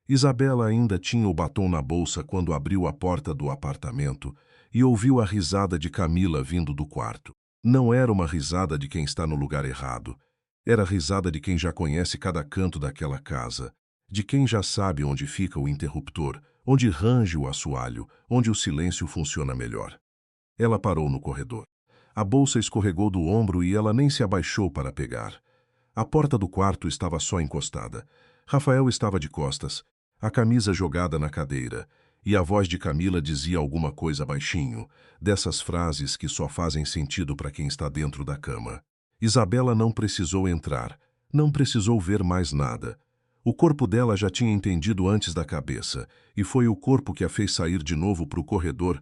Isabela ainda tinha o batom na bolsa quando abriu a porta do apartamento e ouviu a risada de Camila vindo do quarto. Não era uma risada de quem está no lugar errado. Era a risada de quem já conhece cada canto daquela casa, de quem já sabe onde fica o interruptor, onde range o assoalho, onde o silêncio funciona melhor. Ela parou no corredor. A bolsa escorregou do ombro e ela nem se abaixou para pegar. A porta do quarto estava só encostada. Rafael estava de costas, a camisa jogada na cadeira, e a voz de Camila dizia alguma coisa baixinho, dessas frases que só fazem sentido para quem está dentro da cama. Isabela não precisou entrar, não precisou ver mais nada. O corpo dela já tinha entendido antes da cabeça, e foi o corpo que a fez sair de novo para o corredor,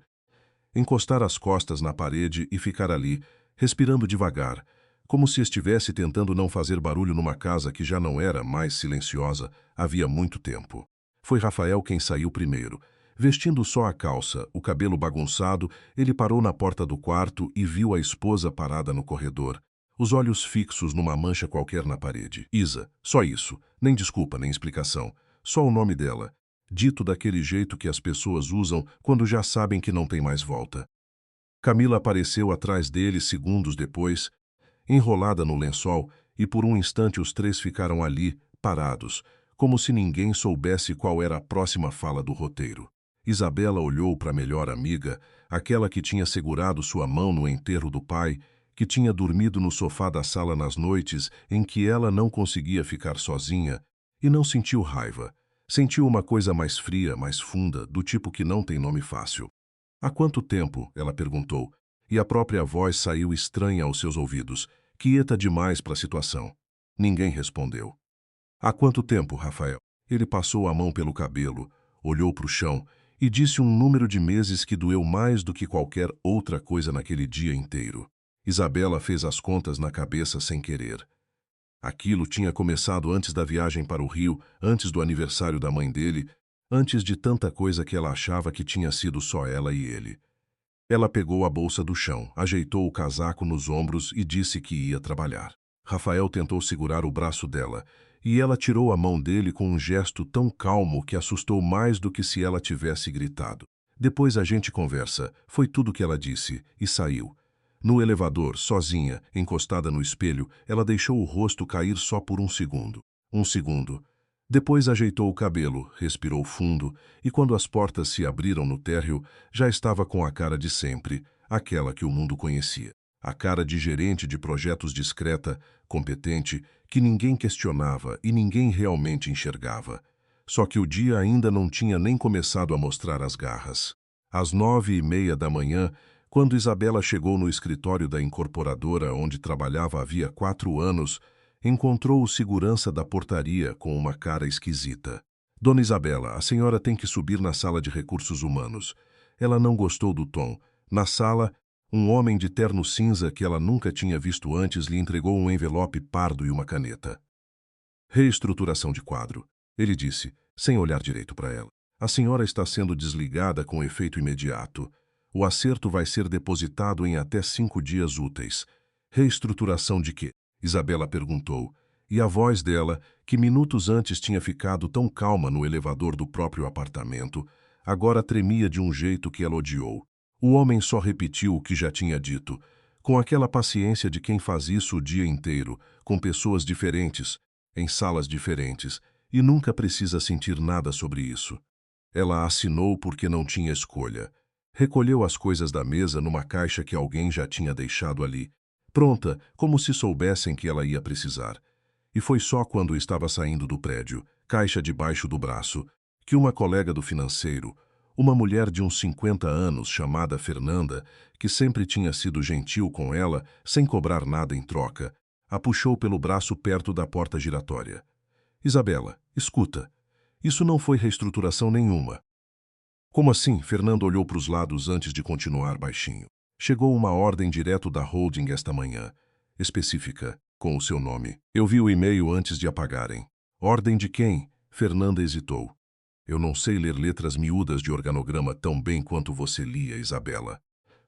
encostar as costas na parede e ficar ali, respirando devagar, como se estivesse tentando não fazer barulho numa casa que já não era mais silenciosa havia muito tempo. Foi Rafael quem saiu primeiro. Vestindo só a calça, o cabelo bagunçado, ele parou na porta do quarto e viu a esposa parada no corredor, os olhos fixos numa mancha qualquer na parede. Isa, só isso, nem desculpa, nem explicação, só o nome dela, dito daquele jeito que as pessoas usam quando já sabem que não tem mais volta. Camila apareceu atrás dele segundos depois, enrolada no lençol, e por um instante os três ficaram ali, parados, como se ninguém soubesse qual era a próxima fala do roteiro. Isabela olhou para a melhor amiga, aquela que tinha segurado sua mão no enterro do pai, que tinha dormido no sofá da sala nas noites em que ela não conseguia ficar sozinha, e não sentiu raiva. Sentiu uma coisa mais fria, mais funda, do tipo que não tem nome fácil. Há quanto tempo? Ela perguntou, e a própria voz saiu estranha aos seus ouvidos, quieta demais para a situação. Ninguém respondeu. Há quanto tempo, Rafael? Ele passou a mão pelo cabelo, olhou para o chão e disse um número de meses que doeu mais do que qualquer outra coisa naquele dia inteiro. Isabela fez as contas na cabeça sem querer. Aquilo tinha começado antes da viagem para o Rio, antes do aniversário da mãe dele, antes de tanta coisa que ela achava que tinha sido só ela e ele. Ela pegou a bolsa do chão, ajeitou o casaco nos ombros e disse que ia trabalhar. Rafael tentou segurar o braço dela, e ela tirou a mão dele com um gesto tão calmo que assustou mais do que se ela tivesse gritado. Depois a gente conversa, foi tudo que ela disse, e saiu. No elevador, sozinha, encostada no espelho, ela deixou o rosto cair só por um segundo. Um segundo. Depois ajeitou o cabelo, respirou fundo, e quando as portas se abriram no térreo, já estava com a cara de sempre, aquela que o mundo conhecia. A cara de gerente de projetos discreta, competente, que ninguém questionava e ninguém realmente enxergava. Só que o dia ainda não tinha nem começado a mostrar as garras. Às 9h30 da manhã, quando Isabela chegou no escritório da incorporadora onde trabalhava havia 4 anos, encontrou o segurança da portaria com uma cara esquisita. Dona Isabela, a senhora tem que subir na sala de recursos humanos. Ela não gostou do tom. Na sala, um homem de terno cinza que ela nunca tinha visto antes lhe entregou um envelope pardo e uma caneta. Reestruturação de quadro. Ele disse, sem olhar direito para ela. A senhora está sendo desligada com efeito imediato. O acerto vai ser depositado em até 5 dias úteis. Reestruturação de quê? Isabela perguntou, e a voz dela, que minutos antes tinha ficado tão calma no elevador do próprio apartamento, agora tremia de um jeito que ela odiou. O homem só repetiu o que já tinha dito, com aquela paciência de quem faz isso o dia inteiro, com pessoas diferentes, em salas diferentes, e nunca precisa sentir nada sobre isso. Ela assinou porque não tinha escolha. Recolheu as coisas da mesa numa caixa que alguém já tinha deixado ali, pronta, como se soubessem que ela ia precisar. E foi só quando estava saindo do prédio, caixa debaixo do braço, que uma colega do financeiro, uma mulher de uns 50 anos chamada Fernanda, que sempre tinha sido gentil com ela, sem cobrar nada em troca, a puxou pelo braço perto da porta giratória. Isabela, escuta, isso não foi reestruturação nenhuma. Como assim? Fernando olhou para os lados antes de continuar baixinho. Chegou uma ordem direto da holding esta manhã, específica, com o seu nome. Eu vi o e-mail antes de apagarem. Ordem de quem? Fernanda hesitou. Eu não sei ler letras miúdas de organograma tão bem quanto você lia, Isabela.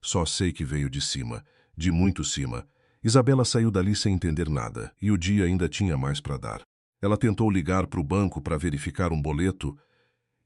Só sei que veio de cima, de muito cima. Isabela saiu dali sem entender nada, e o dia ainda tinha mais para dar. Ela tentou ligar para o banco para verificar um boleto,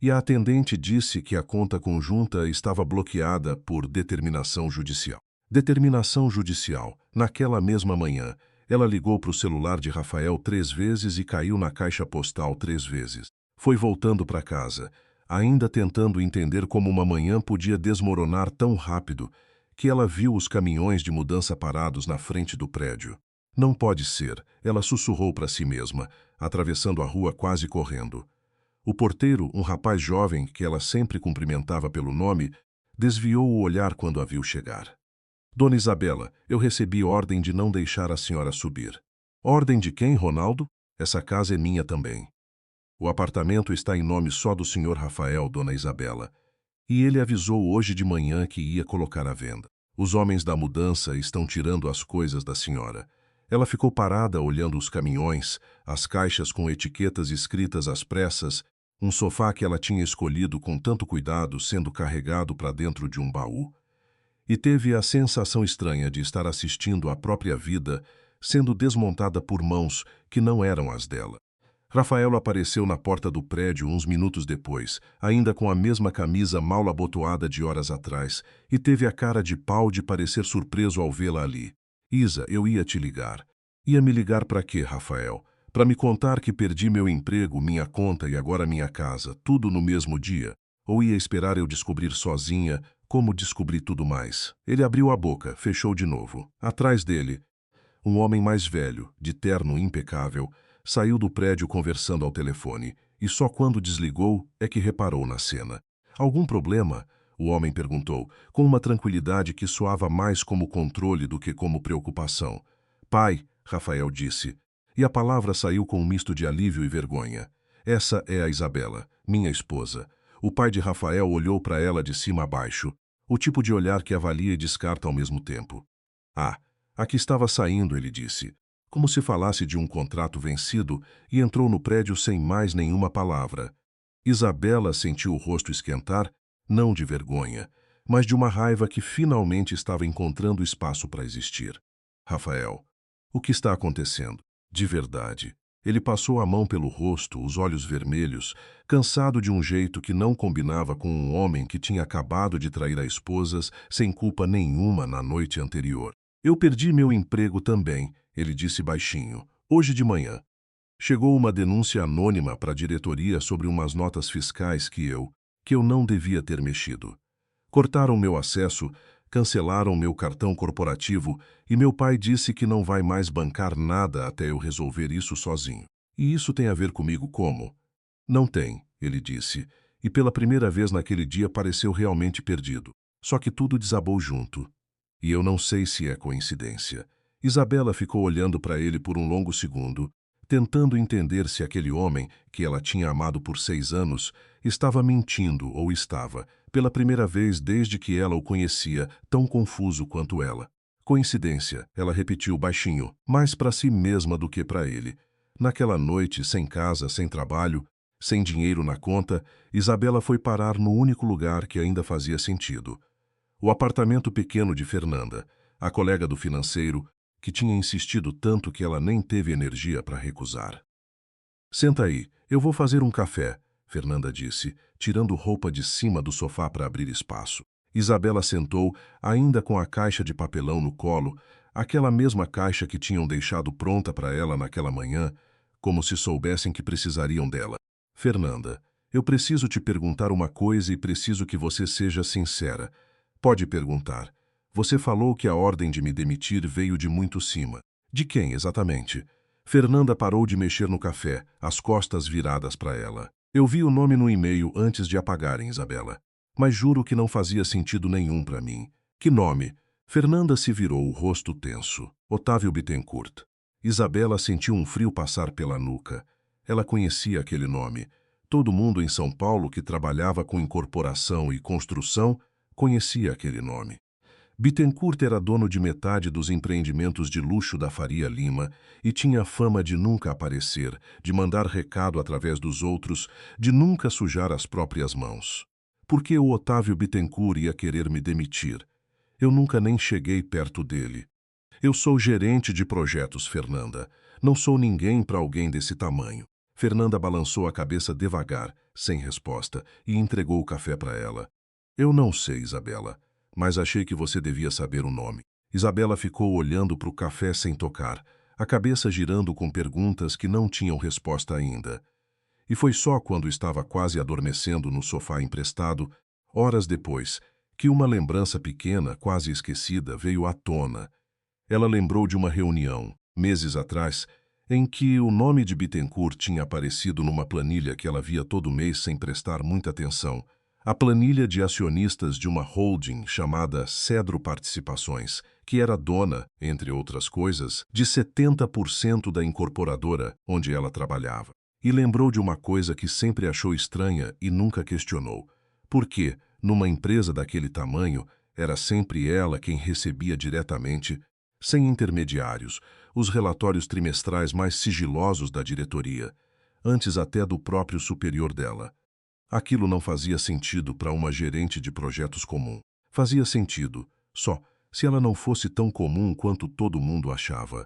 e a atendente disse que a conta conjunta estava bloqueada por determinação judicial. Determinação judicial. Naquela mesma manhã, ela ligou para o celular de Rafael 3 vezes e caiu na caixa postal 3 vezes. Foi voltando para casa, ainda tentando entender como uma manhã podia desmoronar tão rápido, que ela viu os caminhões de mudança parados na frente do prédio. Não pode ser, ela sussurrou para si mesma, atravessando a rua quase correndo. O porteiro, um rapaz jovem que ela sempre cumprimentava pelo nome, desviou o olhar quando a viu chegar. Dona Isabela, eu recebi ordem de não deixar a senhora subir. Ordem de quem, Ronaldo? Essa casa é minha também. O apartamento está em nome só do senhor Rafael, Dona Isabela, e ele avisou hoje de manhã que ia colocar à venda. Os homens da mudança estão tirando as coisas da senhora. Ela ficou parada olhando os caminhões, as caixas com etiquetas escritas às pressas, um sofá que ela tinha escolhido com tanto cuidado sendo carregado para dentro de um baú, e teve a sensação estranha de estar assistindo à própria vida sendo desmontada por mãos que não eram as dela. Rafael apareceu na porta do prédio uns minutos depois, ainda com a mesma camisa mal abotoada de horas atrás, e teve a cara de pau de parecer surpreso ao vê-la ali. Isa, eu ia te ligar. Ia me ligar para quê, Rafael? Para me contar que perdi meu emprego, minha conta e agora minha casa, tudo no mesmo dia? Ou ia esperar eu descobrir sozinha como descobri tudo mais? Ele abriu a boca, fechou de novo. Atrás dele, um homem mais velho, de terno impecável, saiu do prédio conversando ao telefone, e só quando desligou é que reparou na cena. Algum problema? O homem perguntou, com uma tranquilidade que soava mais como controle do que como preocupação. Pai, Rafael disse, e a palavra saiu com um misto de alívio e vergonha. Essa é a Isabela, minha esposa. O pai de Rafael olhou para ela de cima a baixo, o tipo de olhar que avalia e descarta ao mesmo tempo. Ah, aqui estava saindo, ele disse, como se falasse de um contrato vencido, e entrou no prédio sem mais nenhuma palavra. Isabela sentiu o rosto esquentar, não de vergonha, mas de uma raiva que finalmente estava encontrando espaço para existir. Rafael, o que está acontecendo? De verdade. Ele passou a mão pelo rosto, os olhos vermelhos, cansado de um jeito que não combinava com um homem que tinha acabado de trair a esposa sem culpa nenhuma na noite anterior. Eu perdi meu emprego também, ele disse baixinho, hoje de manhã. Chegou uma denúncia anônima para a diretoria sobre umas notas fiscais que eu não devia ter mexido. Cortaram meu acesso, cancelaram meu cartão corporativo e meu pai disse que não vai mais bancar nada até eu resolver isso sozinho. E isso tem a ver comigo como? Não tem, ele disse, e pela primeira vez naquele dia pareceu realmente perdido. Só que tudo desabou junto. E eu não sei se é coincidência. Isabela ficou olhando para ele por um longo segundo, tentando entender se aquele homem, que ela tinha amado por 6 anos, estava mentindo ou estava, pela primeira vez desde que ela o conhecia, tão confuso quanto ela. Coincidência, ela repetiu baixinho, mais para si mesma do que para ele. Naquela noite, sem casa, sem trabalho, sem dinheiro na conta, Isabela foi parar no único lugar que ainda fazia sentido. O apartamento pequeno de Fernanda, a colega do financeiro, que tinha insistido tanto que ela nem teve energia para recusar. Senta aí, eu vou fazer um café, Fernanda disse, tirando roupa de cima do sofá para abrir espaço. Isabela sentou, ainda com a caixa de papelão no colo, aquela mesma caixa que tinham deixado pronta para ela naquela manhã, como se soubessem que precisariam dela. Fernanda, eu preciso te perguntar uma coisa e preciso que você seja sincera. Pode perguntar. Você falou que a ordem de me demitir veio de muito cima. De quem, exatamente? Fernanda parou de mexer no café, as costas viradas para ela. Eu vi o nome no e-mail antes de apagarem, Isabela. Mas juro que não fazia sentido nenhum para mim. Que nome? Fernanda se virou, o rosto tenso. Otávio Bittencourt. Isabela sentiu um frio passar pela nuca. Ela conhecia aquele nome. Todo mundo em São Paulo que trabalhava com incorporação e construção conhecia aquele nome. Bittencourt era dono de metade dos empreendimentos de luxo da Faria Lima e tinha fama de nunca aparecer, de mandar recado através dos outros, de nunca sujar as próprias mãos. Por que o Otávio Bittencourt ia querer me demitir? Eu nunca nem cheguei perto dele. Eu sou gerente de projetos, Fernanda. Não sou ninguém para alguém desse tamanho. Fernanda balançou a cabeça devagar. sem resposta, e entregou o café para ela. Eu não sei, Isabela, mas achei que você devia saber o nome. Isabela ficou olhando para o café sem tocar, a cabeça girando com perguntas que não tinham resposta ainda. E foi só quando estava quase adormecendo no sofá emprestado, horas depois, que uma lembrança pequena, quase esquecida, veio à tona. Ela lembrou de uma reunião, meses atrás, em que o nome de Bittencourt tinha aparecido numa planilha que ela via todo mês sem prestar muita atenção. A planilha de acionistas de uma holding chamada Cedro Participações, que era dona, entre outras coisas, de 70% da incorporadora onde ela trabalhava. E lembrou de uma coisa que sempre achou estranha e nunca questionou. Por que, numa empresa daquele tamanho, era sempre ela quem recebia diretamente, sem intermediários, os relatórios trimestrais mais sigilosos da diretoria, antes até do próprio superior dela. Aquilo não fazia sentido para uma gerente de projetos comum. Fazia sentido, só, se ela não fosse tão comum quanto todo mundo achava.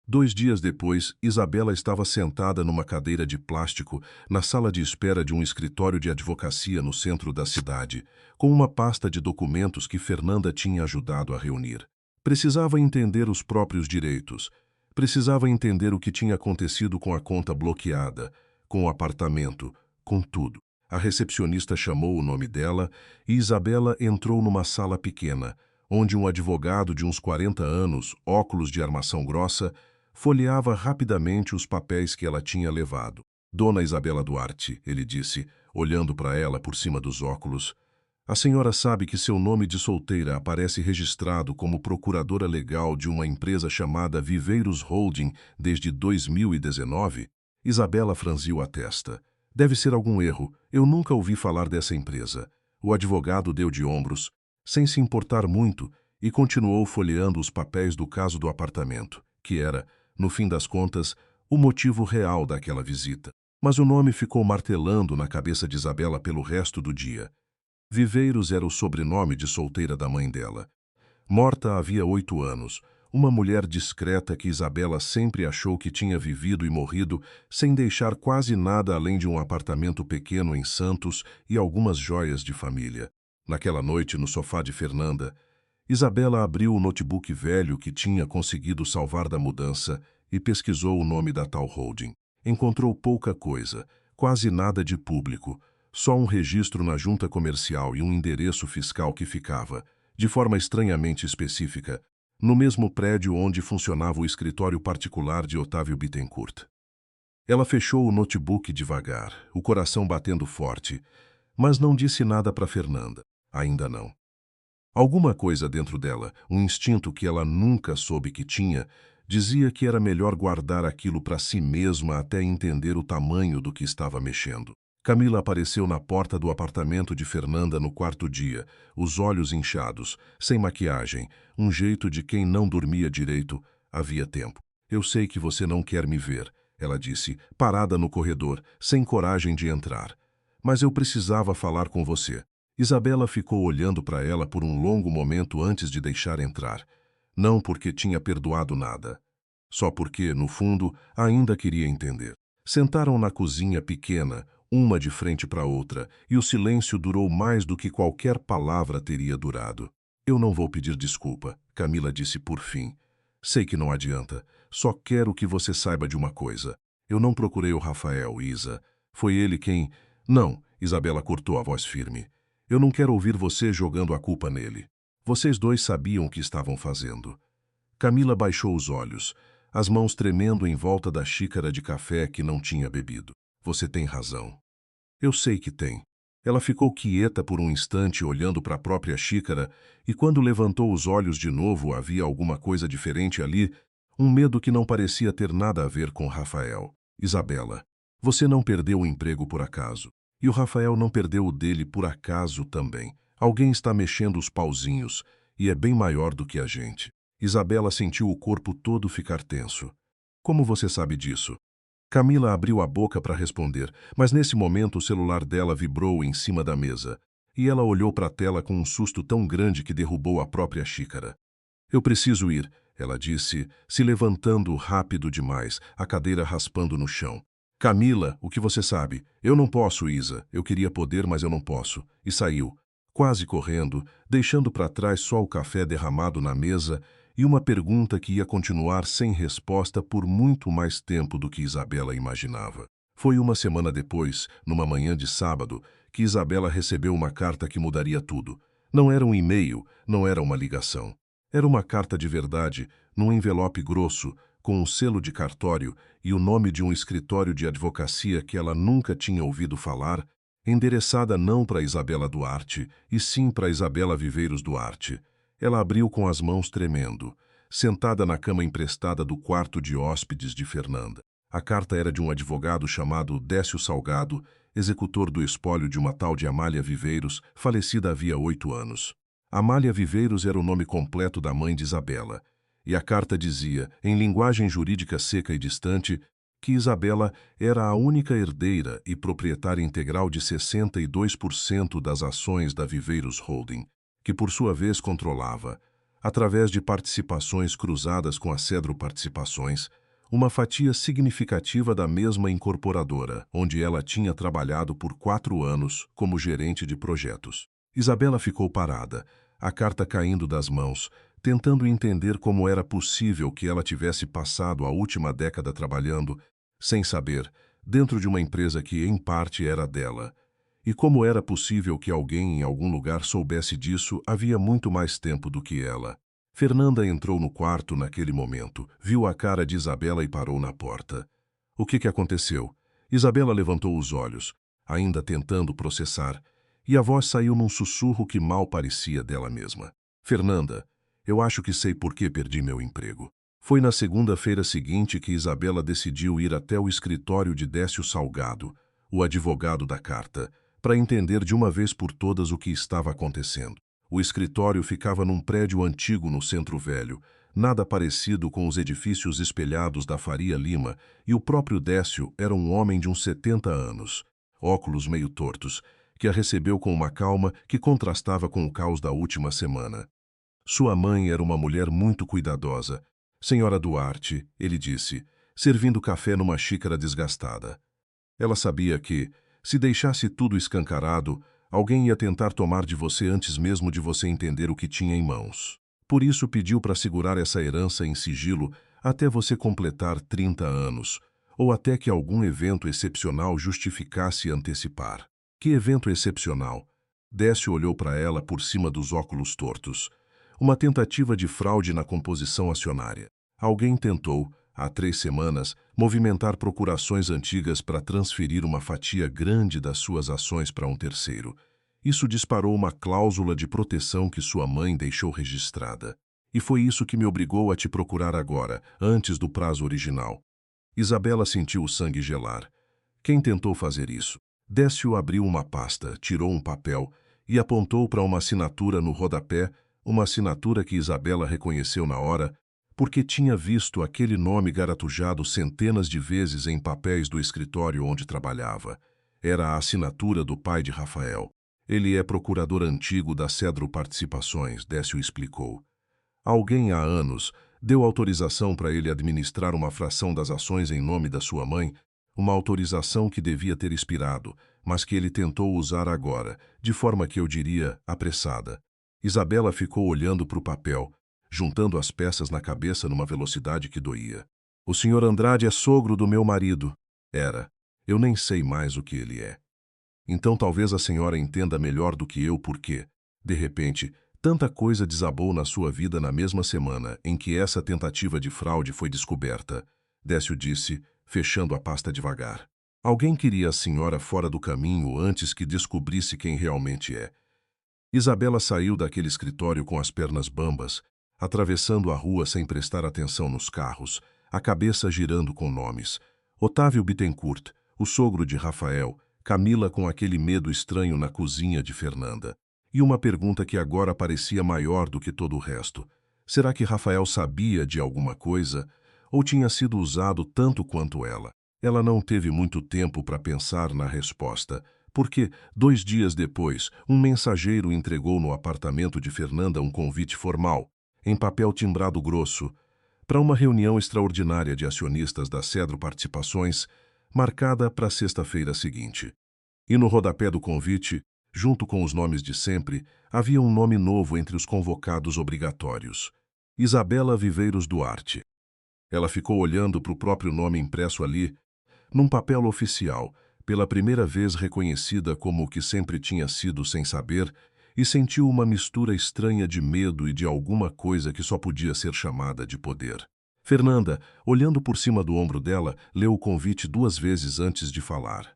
2 dias depois, Isabela estava sentada numa cadeira de plástico na sala de espera de um escritório de advocacia no centro da cidade, com uma pasta de documentos que Fernanda tinha ajudado a reunir. Precisava entender os próprios direitos. Precisava entender o que tinha acontecido com a conta bloqueada, com o apartamento, com tudo. A recepcionista chamou o nome dela e Isabela entrou numa sala pequena, onde um advogado de uns 40 anos, óculos de armação grossa, folheava rapidamente os papéis que ela tinha levado. Dona Isabela Duarte, ele disse, olhando para ela por cima dos óculos, a senhora sabe que seu nome de solteira aparece registrado como procuradora legal de uma empresa chamada Viveiros Holding desde 2019? Isabela franziu a testa. Deve ser algum erro. Eu nunca ouvi falar dessa empresa. O advogado deu de ombros, sem se importar muito, e continuou folheando os papéis do caso do apartamento, que era, no fim das contas, o motivo real daquela visita. Mas o nome ficou martelando na cabeça de Isabela pelo resto do dia. Viveiros era o sobrenome de solteira da mãe dela. Morta havia 8 anos, uma mulher discreta que Isabela sempre achou que tinha vivido e morrido sem deixar quase nada além de um apartamento pequeno em Santos e algumas joias de família. Naquela noite, no sofá de Fernanda, Isabela abriu o notebook velho que tinha conseguido salvar da mudança e pesquisou o nome da tal holding. Encontrou pouca coisa, quase nada de público, só um registro na junta comercial e um endereço fiscal que ficava, de forma estranhamente específica, no mesmo prédio onde funcionava o escritório particular de Otávio Bittencourt. Ela fechou o notebook devagar, o coração batendo forte, mas não disse nada para Fernanda. Ainda não. Alguma coisa dentro dela, um instinto que ela nunca soube que tinha, dizia que era melhor guardar aquilo para si mesma até entender o tamanho do que estava mexendo. Camila apareceu na porta do apartamento de Fernanda no quarto dia, os olhos inchados, sem maquiagem, um jeito de quem não dormia direito havia tempo. Eu sei que você não quer me ver, ela disse, parada no corredor, sem coragem de entrar. Mas eu precisava falar com você. Isabela ficou olhando para ela por um longo momento antes de deixar entrar. Não porque tinha perdoado nada. Só porque, no fundo, ainda queria entender. Sentaram na cozinha pequena, uma de frente para outra, e o silêncio durou mais do que qualquer palavra teria durado. Eu não vou pedir desculpa, Camila disse por fim. Sei que não adianta. Só quero que você saiba de uma coisa. Eu não procurei o Rafael, Isa. Foi ele quem... Não, Isabela cortou a voz firme. Eu não quero ouvir você jogando a culpa nele. Vocês dois sabiam o que estavam fazendo. Camila baixou os olhos, as mãos tremendo em volta da xícara de café que não tinha bebido. Você tem razão. Eu sei que tem. Ela ficou quieta por um instante olhando para a própria xícara e quando levantou os olhos de novo havia alguma coisa diferente ali, um medo que não parecia ter nada a ver com Rafael. Isabela, você não perdeu o emprego por acaso. E o Rafael não perdeu o dele por acaso também. Alguém está mexendo os pauzinhos e é bem maior do que a gente. Isabela sentiu o corpo todo ficar tenso. Como você sabe disso? Camila abriu a boca para responder, mas nesse momento o celular dela vibrou em cima da mesa, e ela olhou para a tela com um susto tão grande que derrubou a própria xícara. Eu preciso ir, ela disse, se levantando rápido demais, a cadeira raspando no chão. Camila, o que você sabe? Eu não posso, Isa. Eu queria poder, mas eu não posso. E saiu, quase correndo, deixando para trás só o café derramado na mesa e uma pergunta que ia continuar sem resposta por muito mais tempo do que Isabela imaginava. Foi uma semana depois, numa manhã de sábado, que Isabela recebeu uma carta que mudaria tudo. Não era um e-mail, não era uma ligação. Era uma carta de verdade, num envelope grosso, com um selo de cartório e o nome de um escritório de advocacia que ela nunca tinha ouvido falar, endereçada não para Isabela Duarte, e sim para Isabela Viveiros Duarte. Ela abriu com as mãos tremendo, sentada na cama emprestada do quarto de hóspedes de Fernanda. A carta era de um advogado chamado Décio Salgado, executor do espólio de uma tal de Amália Viveiros, falecida havia 8 anos. Amália Viveiros era o nome completo da mãe de Isabela, e a carta dizia, em linguagem jurídica seca e distante, que Isabela era a única herdeira e proprietária integral de 62% das ações da Viveiros Holding, que por sua vez controlava, através de participações cruzadas com a Cedro Participações, uma fatia significativa da mesma incorporadora, onde ela tinha trabalhado por 4 anos como gerente de projetos. Isabela ficou parada, a carta caindo das mãos, tentando entender como era possível que ela tivesse passado a última década trabalhando, sem saber, dentro de uma empresa que em parte era dela. E como era possível que alguém em algum lugar soubesse disso havia muito mais tempo do que ela. Fernanda entrou no quarto naquele momento, viu a cara de Isabela e parou na porta. O que aconteceu? Isabela levantou os olhos, ainda tentando processar, e a voz saiu num sussurro que mal parecia dela mesma. Fernanda, eu acho que sei por que perdi meu emprego. Foi na segunda-feira seguinte que Isabela decidiu ir até o escritório de Décio Salgado, o advogado da carta, para entender de uma vez por todas o que estava acontecendo. O escritório ficava num prédio antigo no Centro Velho, nada parecido com os edifícios espelhados da Faria Lima, e o próprio Décio era um homem de uns 70 anos, óculos meio tortos, que a recebeu com uma calma que contrastava com o caos da última semana. Sua mãe era uma mulher muito cuidadosa. Senhora Duarte, ele disse, servindo café numa xícara desgastada. Ela sabia que, se deixasse tudo escancarado, alguém ia tentar tomar de você antes mesmo de você entender o que tinha em mãos. Por isso pediu para segurar essa herança em sigilo até você completar 30 anos, ou até que algum evento excepcional justificasse antecipar. Que evento excepcional? Décio olhou para ela por cima dos óculos tortos. Uma tentativa de fraude na composição acionária. Alguém tentou, há 3 semanas, movimentar procurações antigas para transferir uma fatia grande das suas ações para um terceiro. Isso disparou uma cláusula de proteção que sua mãe deixou registrada. E foi isso que me obrigou a te procurar agora, antes do prazo original. Isabela sentiu o sangue gelar. Quem tentou fazer isso? Décio abriu uma pasta, tirou um papel e apontou para uma assinatura no rodapé, uma assinatura que Isabela reconheceu na hora, porque tinha visto aquele nome garatujado centenas de vezes em papéis do escritório onde trabalhava. Era a assinatura do pai de Rafael. Ele é procurador antigo da Cedro Participações, Décio explicou. Alguém há anos deu autorização para ele administrar uma fração das ações em nome da sua mãe, uma autorização que devia ter expirado, mas que ele tentou usar agora, de forma que eu diria apressada. Isabela ficou olhando para o papel, juntando as peças na cabeça numa velocidade que doía. O senhor Andrade é sogro do meu marido. Era. Eu nem sei mais o que ele é. Então talvez a senhora entenda melhor do que eu por quê, de repente, tanta coisa desabou na sua vida na mesma semana em que essa tentativa de fraude foi descoberta. Décio disse, fechando a pasta devagar. Alguém queria a senhora fora do caminho antes que descobrisse quem realmente é. Isabela saiu daquele escritório com as pernas bambas, atravessando a rua sem prestar atenção nos carros, a cabeça girando com nomes. Otávio Bittencourt, o sogro de Rafael, Camila com aquele medo estranho na cozinha de Fernanda. E uma pergunta que agora parecia maior do que todo o resto. Será que Rafael sabia de alguma coisa? Ou tinha sido usado tanto quanto ela? Ela não teve muito tempo para pensar na resposta, porque, 2 dias depois, um mensageiro entregou no apartamento de Fernanda um convite formal, em papel timbrado grosso, para uma reunião extraordinária de acionistas da Cedro Participações, marcada para a sexta-feira seguinte. E no rodapé do convite, junto com os nomes de sempre, havia um nome novo entre os convocados obrigatórios: Isabela Viveiros Duarte. Ela ficou olhando para o próprio nome impresso ali, num papel oficial, pela primeira vez reconhecida como o que sempre tinha sido sem saber, e sentiu uma mistura estranha de medo e de alguma coisa que só podia ser chamada de poder. Fernanda, olhando por cima do ombro dela, leu o convite 2 vezes antes de falar.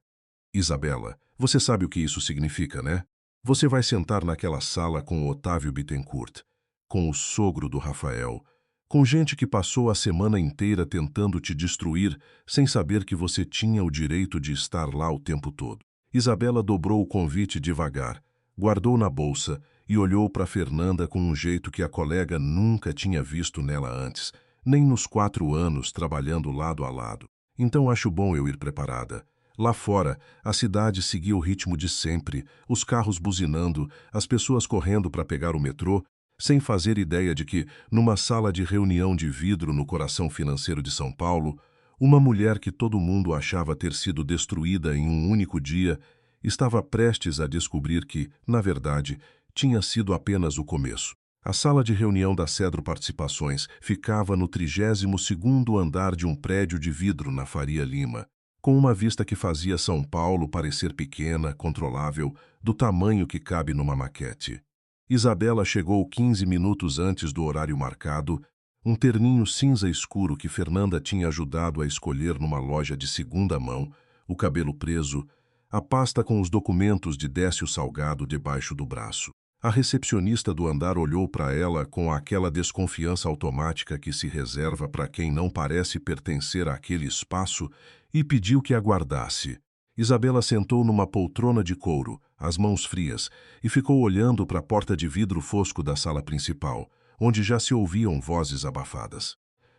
Isabela, você sabe o que isso significa, né? Você vai sentar naquela sala com o Otávio Bittencourt, com o sogro do Rafael, com gente que passou a semana inteira tentando te destruir sem saber que você tinha o direito de estar lá o tempo todo. Isabela dobrou o convite devagar, guardou na bolsa e olhou para Fernanda com um jeito que a colega nunca tinha visto nela antes, nem nos 4 anos trabalhando lado a lado. Então acho bom eu ir preparada. Lá fora, a cidade seguia o ritmo de sempre, os carros buzinando, as pessoas correndo para pegar o metrô, sem fazer ideia de que, numa sala de reunião de vidro no coração financeiro de São Paulo, uma mulher que todo mundo achava ter sido destruída em um único dia estava prestes a descobrir que, na verdade, tinha sido apenas o começo. A sala de reunião da Cedro Participações ficava no 32º andar de um prédio de vidro na Faria Lima, com uma vista que fazia São Paulo parecer pequena, controlável, do tamanho que cabe numa maquete. Isabela chegou 15 minutos antes do horário marcado, um terninho cinza escuro que Fernanda tinha ajudado a escolher numa loja de segunda mão, o cabelo preso, a pasta com os documentos de Décio Salgado debaixo do braço. A recepcionista do andar olhou para ela com aquela desconfiança automática que se reserva para quem não parece pertencer àquele espaço e pediu que aguardasse. Isabela sentou numa poltrona de couro, as mãos frias, e ficou olhando para a porta de vidro fosco da sala principal, onde já se ouviam vozes abafadas.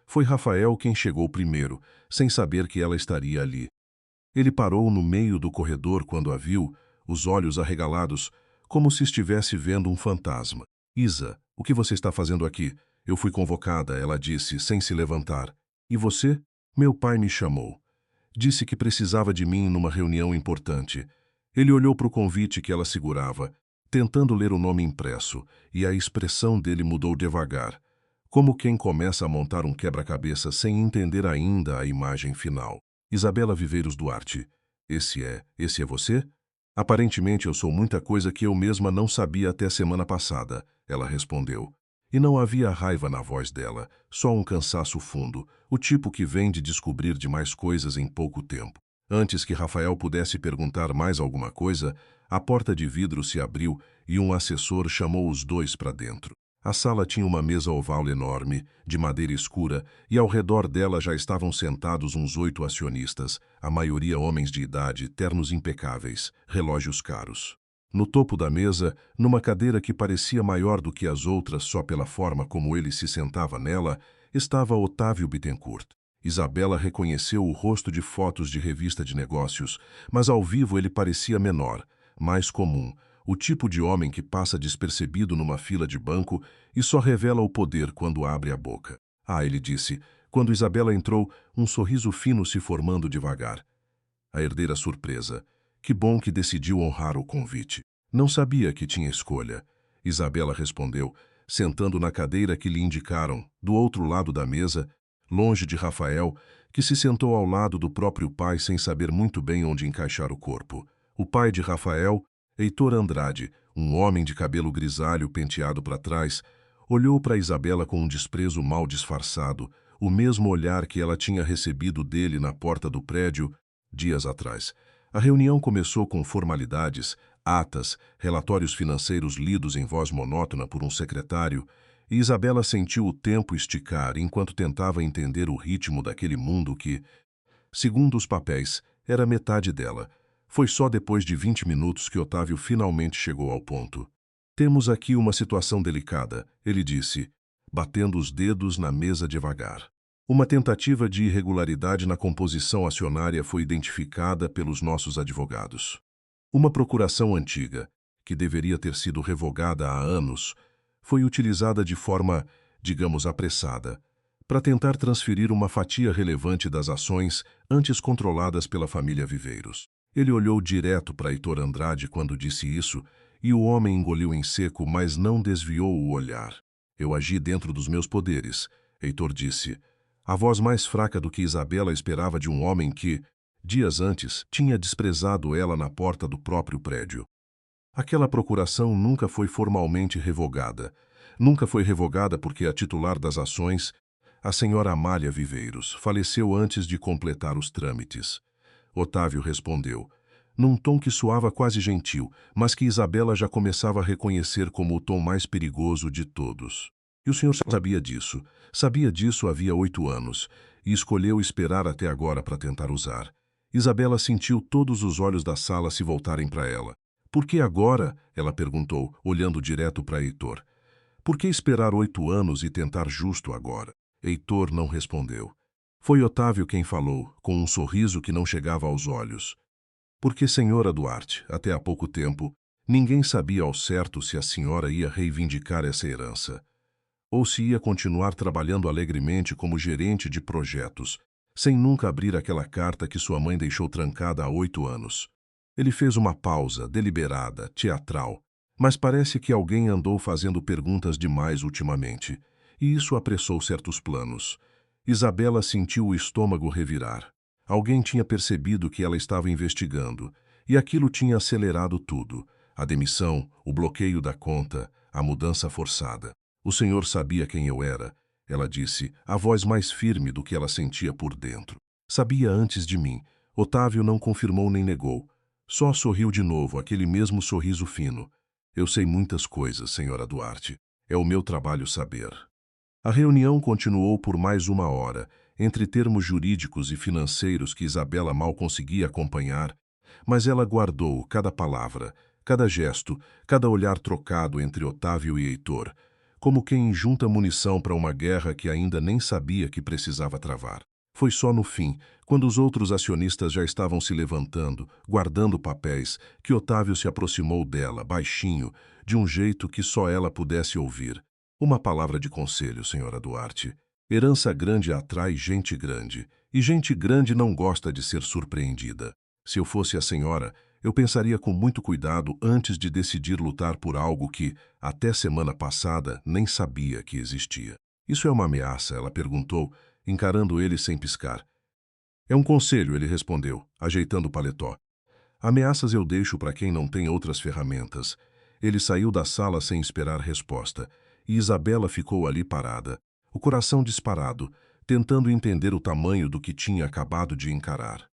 Foi Rafael quem chegou primeiro, sem saber que ela estaria ali. Ele parou no meio do corredor quando a viu, os olhos arregalados, como se estivesse vendo um fantasma. Isa, o que você está fazendo aqui? Eu fui convocada, ela disse, sem se levantar. E você? Meu pai me chamou. Disse que precisava de mim numa reunião importante. Ele olhou para o convite que ela segurava, tentando ler o nome impresso, e a expressão dele mudou devagar, como quem começa a montar um quebra-cabeça sem entender ainda a imagem final. Isabela Viveiros Duarte. Esse é você? Aparentemente eu sou muita coisa que eu mesma não sabia até semana passada, ela respondeu. E não havia raiva na voz dela, só um cansaço fundo, o tipo que vem de descobrir demais coisas em pouco tempo. Antes que Rafael pudesse perguntar mais alguma coisa, a porta de vidro se abriu e um assessor chamou os dois para dentro. A sala tinha uma mesa oval enorme, de madeira escura, e ao redor dela já estavam sentados uns 8 acionistas, a maioria homens de idade, ternos impecáveis, relógios caros. No topo da mesa, numa cadeira que parecia maior do que as outras só pela forma como ele se sentava nela, estava Otávio Bittencourt. Isabela reconheceu o rosto de fotos de revista de negócios, mas ao vivo ele parecia menor, mais comum, o tipo de homem que passa despercebido numa fila de banco e só revela o poder quando abre a boca. Ah, ele disse, quando Isabela entrou, um sorriso fino se formando devagar. A herdeira surpresa. Que bom que decidiu honrar o convite. Não sabia que tinha escolha. Isabela respondeu, sentando na cadeira que lhe indicaram, do outro lado da mesa, longe de Rafael, que se sentou ao lado do próprio pai sem saber muito bem onde encaixar o corpo. O pai de Rafael, Heitor Andrade, um homem de cabelo grisalho penteado para trás, olhou para Isabela com um desprezo mal disfarçado, o mesmo olhar que ela tinha recebido dele na porta do prédio dias atrás. A reunião começou com formalidades, atas, relatórios financeiros lidos em voz monótona por um secretário, e Isabela sentiu o tempo esticar enquanto tentava entender o ritmo daquele mundo que, segundo os papéis, era metade dela. Foi só depois de 20 minutos que Otávio finalmente chegou ao ponto. Temos aqui uma situação delicada, ele disse, batendo os dedos na mesa devagar. Uma tentativa de irregularidade na composição acionária foi identificada pelos nossos advogados. Uma procuração antiga, que deveria ter sido revogada há anos, foi utilizada de forma, digamos, apressada, para tentar transferir uma fatia relevante das ações antes controladas pela família Viveiros. Ele olhou direto para Heitor Andrade quando disse isso, e o homem engoliu em seco, mas não desviou o olhar. Eu agi dentro dos meus poderes, Heitor disse. A voz mais fraca do que Isabela esperava de um homem que, dias antes, tinha desprezado ela na porta do próprio prédio. Aquela procuração nunca foi formalmente revogada. Nunca foi revogada porque a titular das ações, a senhora Amália Viveiros, faleceu antes de completar os trâmites. Otávio respondeu, num tom que soava quase gentil, mas que Isabela já começava a reconhecer como o tom mais perigoso de todos. E o senhor sabia disso havia 8 anos, e escolheu esperar até agora para tentar usar. Isabela sentiu todos os olhos da sala se voltarem para ela. Por que agora? Ela perguntou, olhando direto para Heitor. Por que esperar 8 anos e tentar justo agora? Heitor não respondeu. Foi Otávio quem falou, com um sorriso que não chegava aos olhos. Porque, senhora Duarte, até há pouco tempo, ninguém sabia ao certo se a senhora ia reivindicar essa herança, ou se ia continuar trabalhando alegremente como gerente de projetos, sem nunca abrir aquela carta que sua mãe deixou trancada há 8 anos. Ele fez uma pausa, deliberada, teatral, mas parece que alguém andou fazendo perguntas demais ultimamente, e isso apressou certos planos. Isabela sentiu o estômago revirar. Alguém tinha percebido que ela estava investigando, e aquilo tinha acelerado tudo. A demissão, o bloqueio da conta, a mudança forçada. O senhor sabia quem eu era, ela disse, a voz mais firme do que ela sentia por dentro. Sabia antes de mim. Otávio não confirmou nem negou. Só sorriu de novo, aquele mesmo sorriso fino. Eu sei muitas coisas, senhora Duarte. É o meu trabalho saber. A reunião continuou por mais 1 hora, entre termos jurídicos e financeiros que Isabela mal conseguia acompanhar, mas ela guardou cada palavra, cada gesto, cada olhar trocado entre Otávio e Heitor, como quem junta munição para uma guerra que ainda nem sabia que precisava travar. Foi só no fim, quando os outros acionistas já estavam se levantando, guardando papéis, que Otávio se aproximou dela, baixinho, de um jeito que só ela pudesse ouvir. Uma palavra de conselho, senhora Duarte. Herança grande atrai gente grande, e gente grande não gosta de ser surpreendida. Se eu fosse a senhora, eu pensaria com muito cuidado antes de decidir lutar por algo que, até semana passada, nem sabia que existia. Isso é uma ameaça? Ela perguntou, encarando ele sem piscar. É um conselho, ele respondeu, ajeitando o paletó. Ameaças eu deixo para quem não tem outras ferramentas. Ele saiu da sala sem esperar resposta, e Isabela ficou ali parada, o coração disparado, tentando entender o tamanho do que tinha acabado de encarar.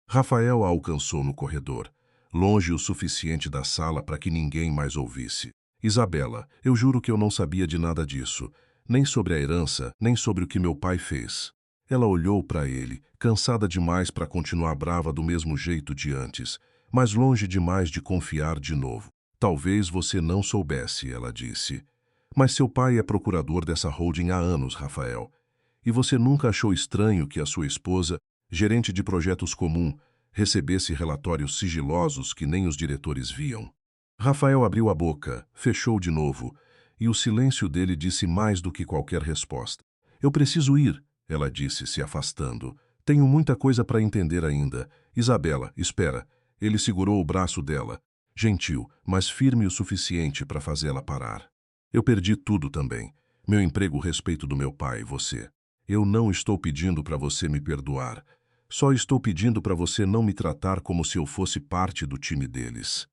Rafael a alcançou no corredor, longe o suficiente da sala para que ninguém mais ouvisse. Isabela, eu juro que eu não sabia de nada disso, nem sobre a herança, nem sobre o que meu pai fez. Ela olhou para ele, cansada demais para continuar brava do mesmo jeito de antes, mas longe demais de confiar de novo. Talvez você não soubesse, ela disse. Mas seu pai é procurador dessa holding há anos, Rafael. E você nunca achou estranho que a sua esposa, gerente de projetos comum, recebesse relatórios sigilosos que nem os diretores viam? Rafael abriu a boca, fechou de novo, e o silêncio dele disse mais do que qualquer resposta. Eu preciso ir, ela disse, se afastando. Tenho muita coisa para entender ainda. Isabela, espera. Ele segurou o braço dela, gentil, mas firme o suficiente para fazê-la parar. Eu perdi tudo também. Meu emprego, o respeito do meu pai, você. Eu não estou pedindo para você me perdoar. Só estou pedindo para você não me tratar como se eu fosse parte do time deles.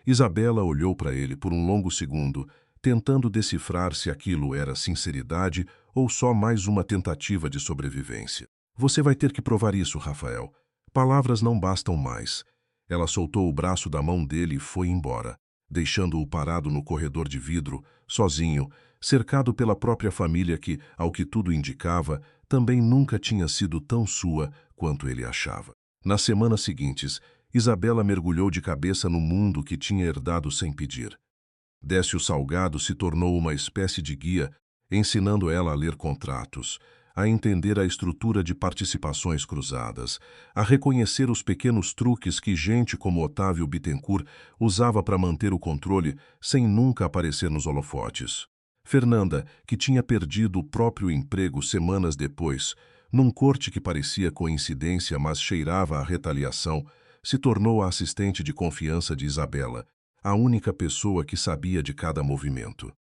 Isabela olhou para ele por um longo segundo, tentando decifrar se aquilo era sinceridade ou só mais uma tentativa de sobrevivência. Você vai ter que provar isso, Rafael. Palavras não bastam mais. Ela soltou o braço da mão dele e foi embora, deixando-o parado no corredor de vidro, sozinho, cercado pela própria família que, ao que tudo indicava, também nunca tinha sido tão sua quanto ele achava. Nas semanas seguintes, Isabela mergulhou de cabeça no mundo que tinha herdado sem pedir. Décio Salgado se tornou uma espécie de guia, ensinando ela a ler contratos, a entender a estrutura de participações cruzadas, a reconhecer os pequenos truques que gente como Otávio Bittencourt usava para manter o controle sem nunca aparecer nos holofotes. Fernanda, que tinha perdido o próprio emprego semanas depois, num corte que parecia coincidência, mas cheirava a retaliação, se tornou a assistente de confiança de Isabela, a única pessoa que sabia de cada movimento.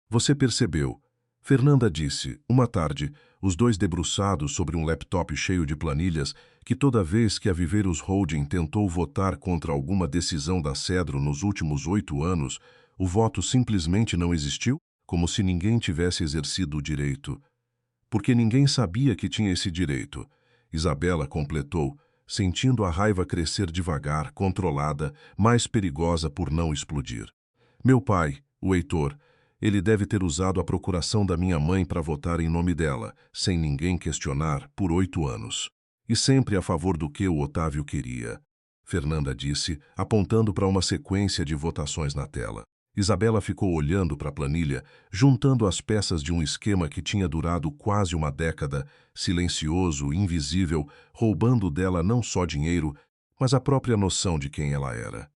Você percebeu? Fernanda disse, uma tarde, os dois debruçados sobre um laptop cheio de planilhas, que toda vez que a Viveiros Holding tentou votar contra alguma decisão da Cedro nos últimos 8 anos, o voto simplesmente não existiu, como se ninguém tivesse exercido o direito. Porque ninguém sabia que tinha esse direito. Isabela completou, sentindo a raiva crescer devagar, controlada, mais perigosa por não explodir. Meu pai, o Heitor, ele deve ter usado a procuração da minha mãe para votar em nome dela, sem ninguém questionar, por 8 anos. E sempre a favor do que o Otávio queria. Fernanda disse, apontando para uma sequência de votações na tela. Isabela ficou olhando para a planilha, juntando as peças de um esquema que tinha durado quase uma década, silencioso, invisível, roubando dela não só dinheiro, mas a própria noção de quem ela era.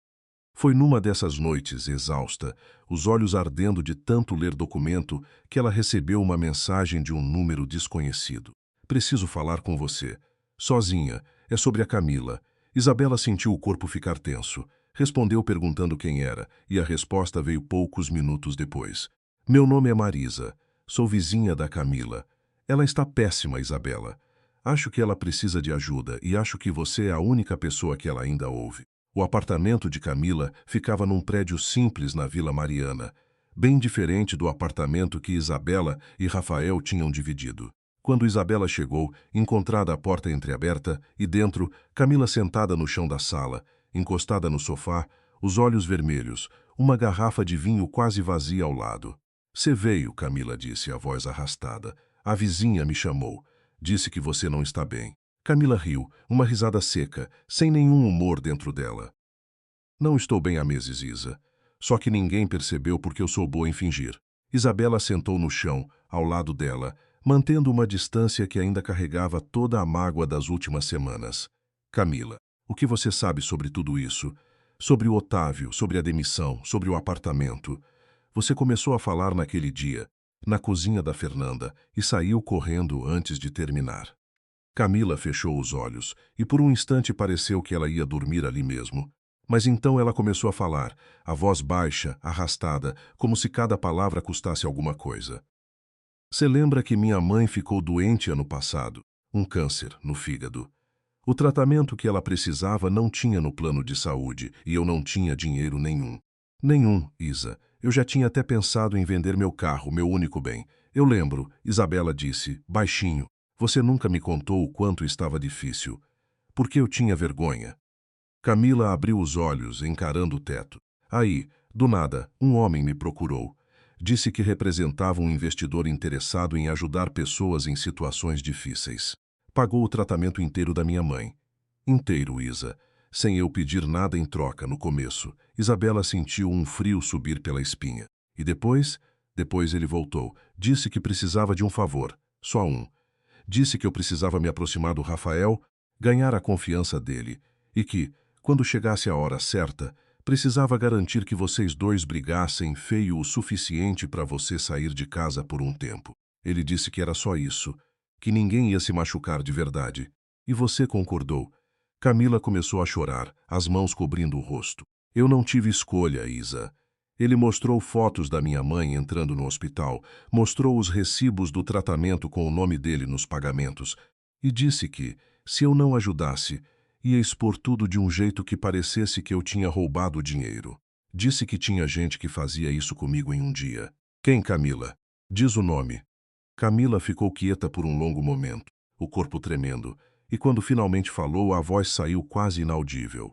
Foi numa dessas noites, exausta, os olhos ardendo de tanto ler documento, que ela recebeu uma mensagem de um número desconhecido. Preciso falar com você. Sozinha. É sobre a Camila. Isabela sentiu o corpo ficar tenso. Respondeu perguntando quem era, e a resposta veio poucos minutos depois. Meu nome é Marisa. Sou vizinha da Camila. Ela está péssima, Isabela. Acho que ela precisa de ajuda e acho que você é a única pessoa que ela ainda ouve. O apartamento de Camila ficava num prédio simples na Vila Mariana, bem diferente do apartamento que Isabela e Rafael tinham dividido. Quando Isabela chegou, encontrada a porta entreaberta e dentro, Camila sentada no chão da sala, encostada no sofá, os olhos vermelhos, uma garrafa de vinho quase vazia ao lado. Você veio, Camila disse, a voz arrastada. A vizinha me chamou. Disse que você não está bem. Camila riu, uma risada seca, sem nenhum humor dentro dela. Não estou bem há meses, Isa. Só que ninguém percebeu porque eu sou boa em fingir. Isabela sentou no chão, ao lado dela, mantendo uma distância que ainda carregava toda a mágoa das últimas semanas. Camila, o que você sabe sobre tudo isso? Sobre o Otávio, sobre a demissão, sobre o apartamento. Você começou a falar naquele dia, na cozinha da Fernanda, e saiu correndo antes de terminar. Camila fechou os olhos, e por um instante pareceu que ela ia dormir ali mesmo. Mas então ela começou a falar, a voz baixa, arrastada, como se cada palavra custasse alguma coisa. Você lembra que minha mãe ficou doente ano passado? Um câncer no fígado. O tratamento que ela precisava não tinha no plano de saúde, e eu não tinha dinheiro nenhum. Nenhum, Isa. Eu já tinha até pensado em vender meu carro, meu único bem. Eu lembro, Isabela disse, baixinho. Você nunca me contou o quanto estava difícil. Porque eu tinha vergonha. Camila abriu os olhos, encarando o teto. Aí, do nada, um homem me procurou. Disse que representava um investidor interessado em ajudar pessoas em situações difíceis. Pagou o tratamento inteiro da minha mãe. Inteiro, Isa. Sem eu pedir nada em troca no começo. Isabela sentiu um frio subir pela espinha. E depois? Depois ele voltou. Disse que precisava de um favor. Só um. Disse que eu precisava me aproximar do Rafael, ganhar a confiança dele, e que, quando chegasse a hora certa, precisava garantir que vocês dois brigassem feio o suficiente para você sair de casa por um tempo. Ele disse que era só isso, que ninguém ia se machucar de verdade. E você concordou. Camila começou a chorar, as mãos cobrindo o rosto. Eu não tive escolha, Isa. Ele mostrou fotos da minha mãe entrando no hospital, mostrou os recibos do tratamento com o nome dele nos pagamentos e disse que, se eu não ajudasse, ia expor tudo de um jeito que parecesse que eu tinha roubado o dinheiro. Disse que tinha gente que fazia isso comigo em um dia. Quem, Camila? Diz o nome. Camila ficou quieta por um longo momento, o corpo tremendo, e quando finalmente falou, a voz saiu quase inaudível.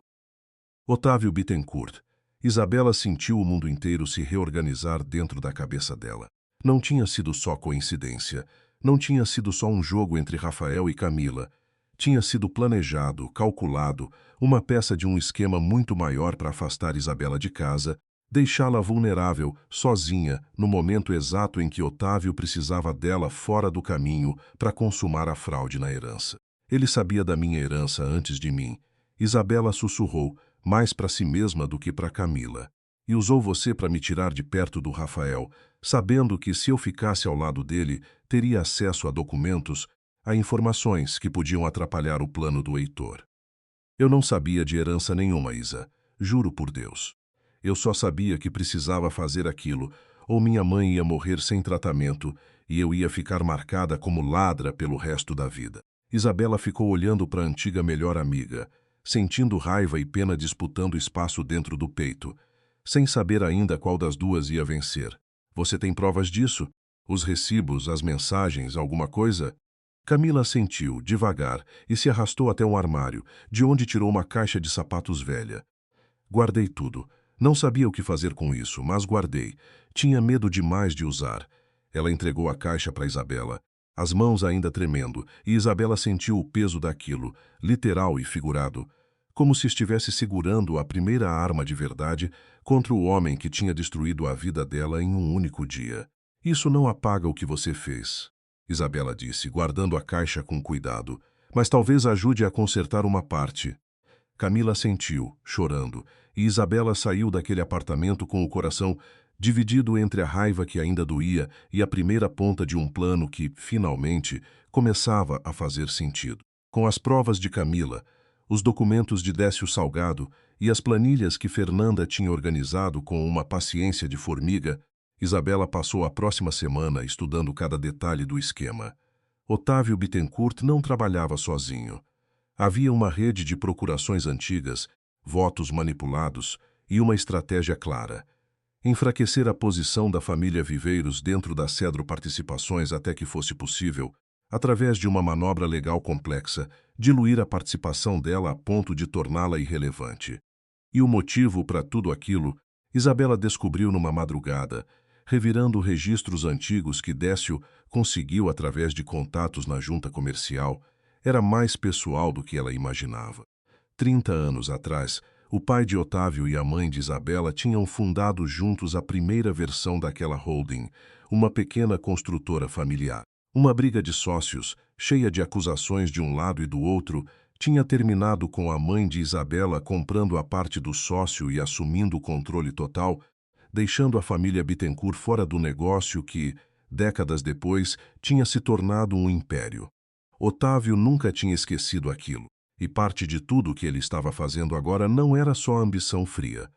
Otávio Bittencourt. Isabela sentiu o mundo inteiro se reorganizar dentro da cabeça dela. Não tinha sido só coincidência. Não tinha sido só um jogo entre Rafael e Camila. Tinha sido planejado, calculado, uma peça de um esquema muito maior para afastar Isabela de casa, deixá-la vulnerável, sozinha, no momento exato em que Otávio precisava dela fora do caminho para consumar a fraude na herança. Ele sabia da minha herança antes de mim. Isabela sussurrou, mais para si mesma do que para Camila. E usou você para me tirar de perto do Rafael, sabendo que se eu ficasse ao lado dele, teria acesso a documentos, a informações que podiam atrapalhar o plano do Heitor. Eu não sabia de herança nenhuma, Isa. Juro por Deus. Eu só sabia que precisava fazer aquilo, ou minha mãe ia morrer sem tratamento e eu ia ficar marcada como ladra pelo resto da vida. Isabela ficou olhando para a antiga melhor amiga, sentindo raiva e pena disputando espaço dentro do peito, sem saber ainda qual das duas ia vencer. Você tem provas disso? Os recibos, as mensagens, alguma coisa? Camila assentiu, devagar, e se arrastou até um armário, de onde tirou uma caixa de sapatos velha. Guardei tudo. Não sabia o que fazer com isso, mas guardei. Tinha medo demais de usar. Ela entregou a caixa para Isabela, as mãos ainda tremendo, e Isabela sentiu o peso daquilo, literal e figurado, como se estivesse segurando a primeira arma de verdade contra o homem que tinha destruído a vida dela em um único dia. Isso não apaga o que você fez, Isabela disse, guardando a caixa com cuidado, mas talvez ajude a consertar uma parte. Camila assentiu, chorando, e Isabela saiu daquele apartamento com o coração dividido entre a raiva que ainda doía e a primeira ponta de um plano que, finalmente, começava a fazer sentido. Com as provas de Camila, os documentos de Décio Salgado e as planilhas que Fernanda tinha organizado com uma paciência de formiga, Isabela passou a próxima semana estudando cada detalhe do esquema. Otávio Bittencourt não trabalhava sozinho. Havia uma rede de procurações antigas, votos manipulados e uma estratégia clara. Enfraquecer a posição da família Viveiros dentro da Cedro Participações até que fosse possível, através de uma manobra legal complexa, diluir a participação dela a ponto de torná-la irrelevante. E o motivo para tudo aquilo, Isabela descobriu numa madrugada, revirando registros antigos que Décio conseguiu através de contatos na junta comercial. Era mais pessoal do que ela imaginava. 30 anos atrás, o pai de Otávio e a mãe de Isabela tinham fundado juntos a primeira versão daquela holding, uma pequena construtora familiar. Uma briga de sócios, cheia de acusações de um lado e do outro, tinha terminado com a mãe de Isabela comprando a parte do sócio e assumindo o controle total, deixando a família Bittencourt fora do negócio que, décadas depois, tinha se tornado um império. Otávio nunca tinha esquecido aquilo, e parte de tudo o que ele estava fazendo agora não era só ambição fria.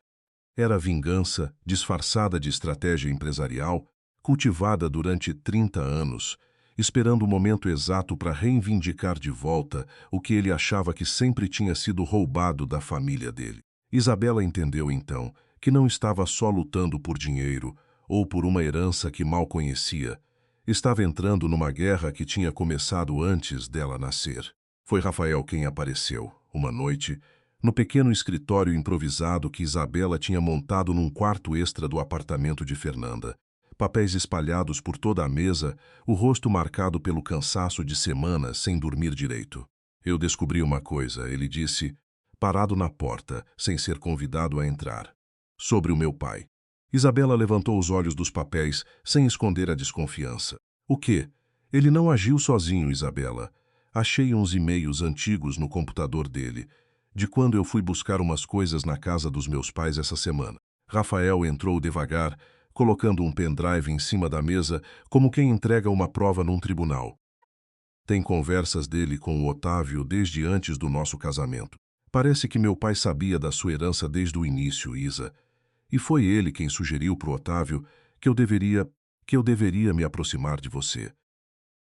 Era vingança, disfarçada de estratégia empresarial, cultivada durante 30 anos, esperando o momento exato para reivindicar de volta o que ele achava que sempre tinha sido roubado da família dele. Isabela entendeu então que não estava só lutando por dinheiro ou por uma herança que mal conhecia. Estava entrando numa guerra que tinha começado antes dela nascer. Foi Rafael quem apareceu, uma noite, no pequeno escritório improvisado que Isabela tinha montado num quarto extra do apartamento de Fernanda. Papéis espalhados por toda a mesa, o rosto marcado pelo cansaço de semanas sem dormir direito. Eu descobri uma coisa, ele disse, parado na porta, sem ser convidado a entrar. Sobre o meu pai. Isabela levantou os olhos dos papéis, sem esconder a desconfiança. O quê? Ele não agiu sozinho, Isabela. Achei uns e-mails antigos no computador dele, de quando eu fui buscar umas coisas na casa dos meus pais essa semana. Rafael entrou devagar, colocando um pendrive em cima da mesa, como quem entrega uma prova num tribunal. Tem conversas dele com o Otávio desde antes do nosso casamento. Parece que meu pai sabia da sua herança desde o início, Isa. E foi ele quem sugeriu para o Otávio que eu deveria me aproximar de você.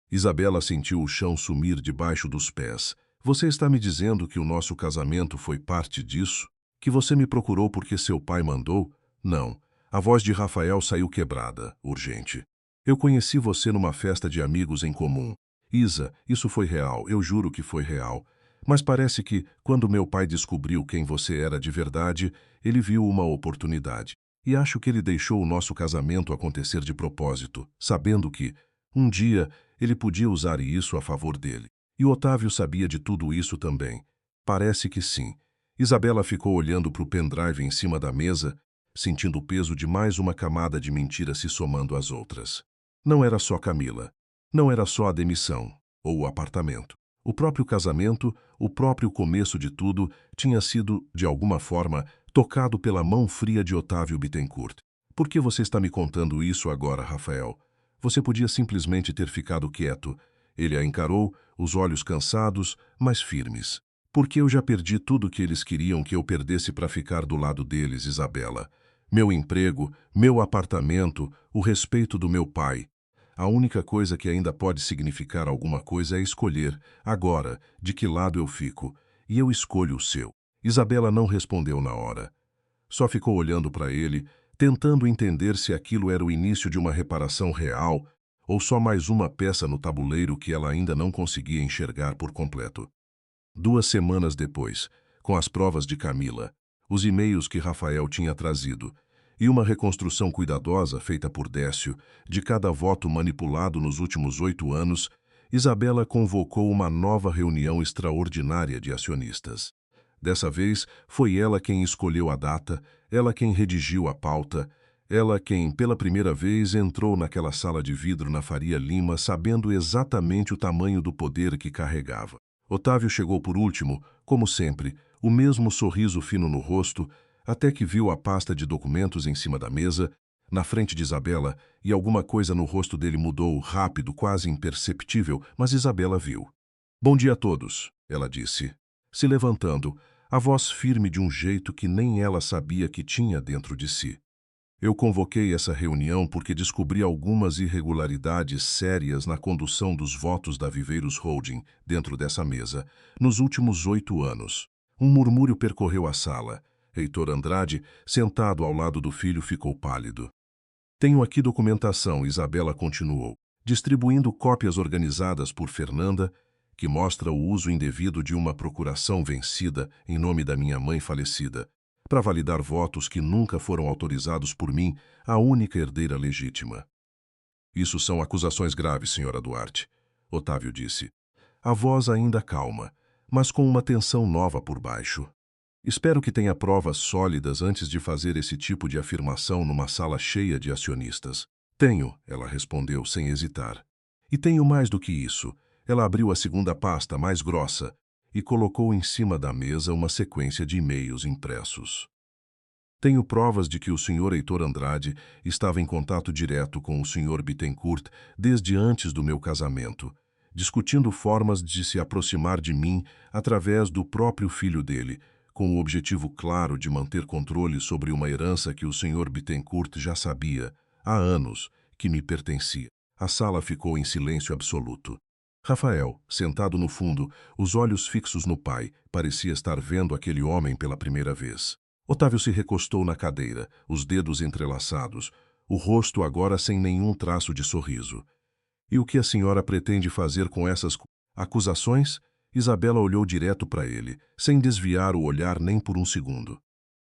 Isabela sentiu o chão sumir debaixo dos pés. Você está me dizendo que o nosso casamento foi parte disso? Que você me procurou porque seu pai mandou? Não. A voz de Rafael saiu quebrada, urgente. Eu conheci você numa festa de amigos em comum. Isa, isso foi real, eu juro que foi real. Mas parece que, quando meu pai descobriu quem você era de verdade, ele viu uma oportunidade. E acho que ele deixou o nosso casamento acontecer de propósito, sabendo que, um dia, ele podia usar isso a favor dele. E Otávio sabia de tudo isso também. Parece que sim. Isabela ficou olhando para o pendrive em cima da mesa, sentindo o peso de mais uma camada de mentira se somando às outras. Não era só Camila. Não era só a demissão, ou o apartamento. O próprio casamento, o próprio começo de tudo, tinha sido, de alguma forma, tocado pela mão fria de Otávio Bittencourt. Por que você está me contando isso agora, Rafael? Você podia simplesmente ter ficado quieto. Ele a encarou, os olhos cansados, mas firmes. Porque eu já perdi tudo que eles queriam que eu perdesse para ficar do lado deles, Isabela. Meu emprego, meu apartamento, o respeito do meu pai. A única coisa que ainda pode significar alguma coisa é escolher, agora, de que lado eu fico. E eu escolho o seu. Isabela não respondeu na hora. Só ficou olhando para ele, tentando entender se aquilo era o início de uma reparação real ou só mais uma peça no tabuleiro que ela ainda não conseguia enxergar por completo. 2 semanas depois, com as provas de Camila, os e-mails que Rafael tinha trazido e uma reconstrução cuidadosa feita por Décio de cada voto manipulado nos últimos 8 anos, Isabela convocou uma nova reunião extraordinária de acionistas. Dessa vez, foi ela quem escolheu a data, ela quem redigiu a pauta, ela quem, pela primeira vez, entrou naquela sala de vidro na Faria Lima sabendo exatamente o tamanho do poder que carregava. Otávio chegou por último, como sempre, o mesmo sorriso fino no rosto, até que viu a pasta de documentos em cima da mesa, na frente de Isabela, e alguma coisa no rosto dele mudou, rápido, quase imperceptível, mas Isabela viu. "Bom dia a todos", ela disse, se levantando, a voz firme de um jeito que nem ela sabia que tinha dentro de si. "Eu convoquei essa reunião porque descobri algumas irregularidades sérias na condução dos votos da Viveiros Holding dentro dessa mesa, nos últimos 8 anos. Um murmúrio percorreu a sala. Heitor Andrade, sentado ao lado do filho, ficou pálido. "Tenho aqui documentação", Isabela continuou, distribuindo cópias organizadas por Fernanda, que mostra o uso indevido de uma procuração vencida em nome da minha mãe falecida, para validar votos que nunca foram autorizados por mim, a única herdeira legítima. "Isso são acusações graves, senhora Duarte", Otávio disse. A voz ainda calma, mas com uma tensão nova por baixo. "Espero que tenha provas sólidas antes de fazer esse tipo de afirmação numa sala cheia de acionistas." "Tenho", ela respondeu sem hesitar. "E tenho mais do que isso." Ela abriu a segunda pasta, mais grossa, e colocou em cima da mesa uma sequência de e-mails impressos. "Tenho provas de que o Sr. Heitor Andrade estava em contato direto com o Sr. Bittencourt desde antes do meu casamento, discutindo formas de se aproximar de mim através do próprio filho dele, com o objetivo claro de manter controle sobre uma herança que o Sr. Bittencourt já sabia, há anos, que me pertencia." A sala ficou em silêncio absoluto. Rafael, sentado no fundo, os olhos fixos no pai, parecia estar vendo aquele homem pela primeira vez. Otávio se recostou na cadeira, os dedos entrelaçados, o rosto agora sem nenhum traço de sorriso. "E o que a senhora pretende fazer com essas acusações?" Isabela olhou direto para ele, sem desviar o olhar nem por um segundo.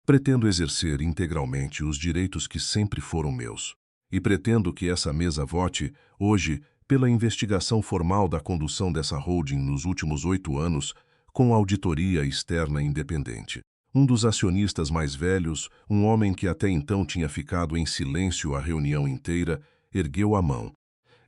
"Pretendo exercer integralmente os direitos que sempre foram meus. E pretendo que essa mesa vote, hoje, pela investigação formal da condução dessa holding nos últimos 8 anos, com auditoria externa independente." Um dos acionistas mais velhos, um homem que até então tinha ficado em silêncio a reunião inteira, ergueu a mão.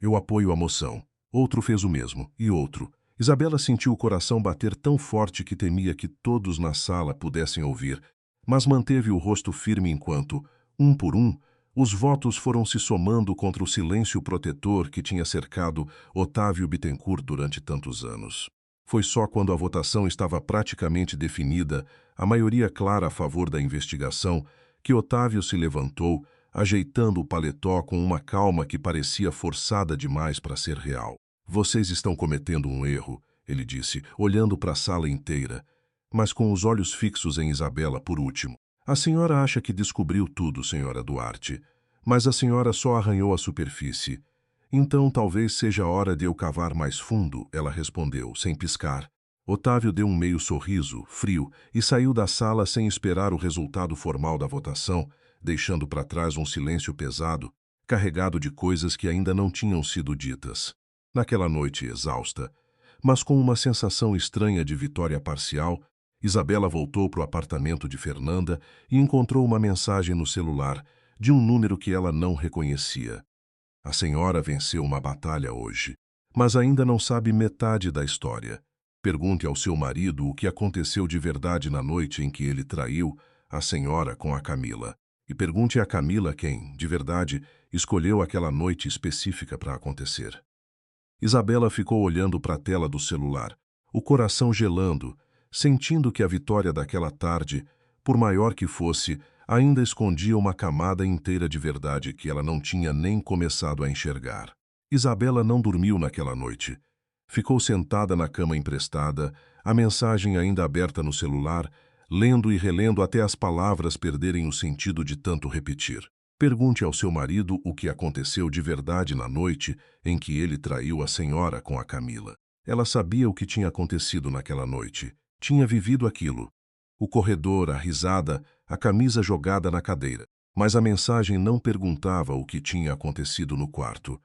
"Eu apoio a moção." Outro fez o mesmo, e outro. Isabela sentiu o coração bater tão forte que temia que todos na sala pudessem ouvir, mas manteve o rosto firme enquanto, um por um, os votos foram se somando contra o silêncio protetor que tinha cercado Otávio Bittencourt durante tantos anos. Foi só quando a votação estava praticamente definida, a maioria clara a favor da investigação, que Otávio se levantou, ajeitando o paletó com uma calma que parecia forçada demais para ser real. "Vocês estão cometendo um erro", ele disse, olhando para a sala inteira, mas com os olhos fixos em Isabela por último. "A senhora acha que descobriu tudo, senhora Duarte, mas a senhora só arranhou a superfície. Então talvez seja a hora de eu cavar mais fundo", ela respondeu, sem piscar. Otávio deu um meio sorriso, frio, e saiu da sala sem esperar o resultado formal da votação, deixando para trás um silêncio pesado, carregado de coisas que ainda não tinham sido ditas. Naquela noite exausta, mas com uma sensação estranha de vitória parcial, Isabela voltou para o apartamento de Fernanda e encontrou uma mensagem no celular, de um número que ela não reconhecia. "A senhora venceu uma batalha hoje, mas ainda não sabe metade da história. Pergunte ao seu marido o que aconteceu de verdade na noite em que ele traiu, a senhora com a Camila. E pergunte a Camila quem, de verdade, escolheu aquela noite específica para acontecer. Isabela ficou olhando para a tela do celular, o coração gelando, sentindo que a vitória daquela tarde, por maior que fosse, ainda escondia uma camada inteira de verdade que ela não tinha nem começado a enxergar. Isabela não dormiu naquela noite. Ficou sentada na cama emprestada, a mensagem ainda aberta no celular, lendo e relendo até as palavras perderem o sentido de tanto repetir. Pergunte ao seu marido o que aconteceu de verdade na noite em que ele traiu a senhora com a Camila. Ela sabia o que tinha acontecido naquela noite. Tinha vivido aquilo. O corredor, a risada, a camisa jogada na cadeira. Mas a mensagem não perguntava o que tinha acontecido no quarto.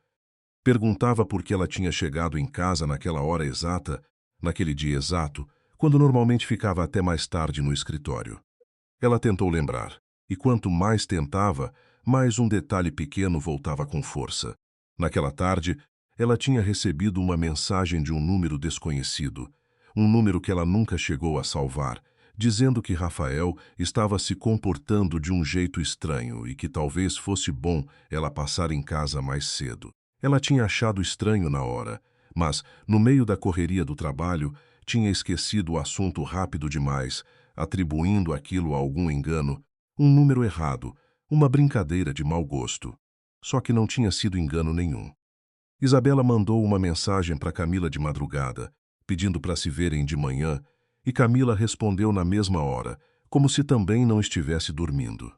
Perguntava por que ela tinha chegado em casa naquela hora exata, naquele dia exato, quando normalmente ficava até mais tarde no escritório. Ela tentou lembrar, e quanto mais tentava, mais um detalhe pequeno voltava com força. Naquela tarde, ela tinha recebido uma mensagem de um número desconhecido, um número que ela nunca chegou a salvar, dizendo que Rafael estava se comportando de um jeito estranho e que talvez fosse bom ela passar em casa mais cedo. Ela tinha achado estranho na hora, mas, no meio da correria do trabalho, tinha esquecido o assunto rápido demais, atribuindo aquilo a algum engano, um número errado, uma brincadeira de mau gosto. Só que não tinha sido engano nenhum. Isabela mandou uma mensagem para Camila de madrugada, pedindo para se verem de manhã, e Camila respondeu na mesma hora, como se também não estivesse dormindo.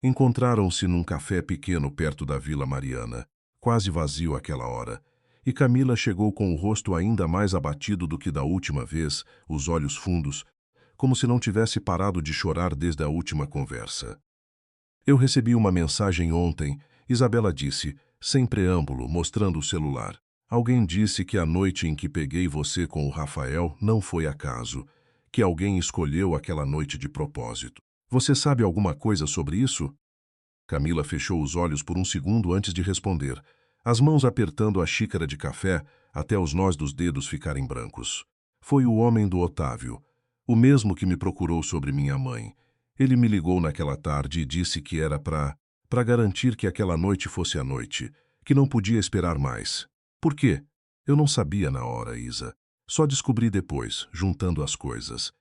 Encontraram-se num café pequeno perto da Vila Mariana, quase vazio àquela hora, e Camila chegou com o rosto ainda mais abatido do que da última vez, os olhos fundos, como se não tivesse parado de chorar desde a última conversa. Eu recebi uma mensagem ontem, Isabela disse, sem preâmbulo, mostrando o celular. Alguém disse que a noite em que peguei você com o Rafael não foi acaso, que alguém escolheu aquela noite de propósito. Você sabe alguma coisa sobre isso? Camila fechou os olhos por um segundo antes de responder, as mãos apertando a xícara de café até os nós dos dedos ficarem brancos. Foi o homem do Otávio, o mesmo que me procurou sobre minha mãe. Ele me ligou naquela tarde e disse que era para garantir que aquela noite fosse a noite, que não podia esperar mais. Por quê? Eu não sabia na hora, Isa. Só descobri depois, juntando as coisas.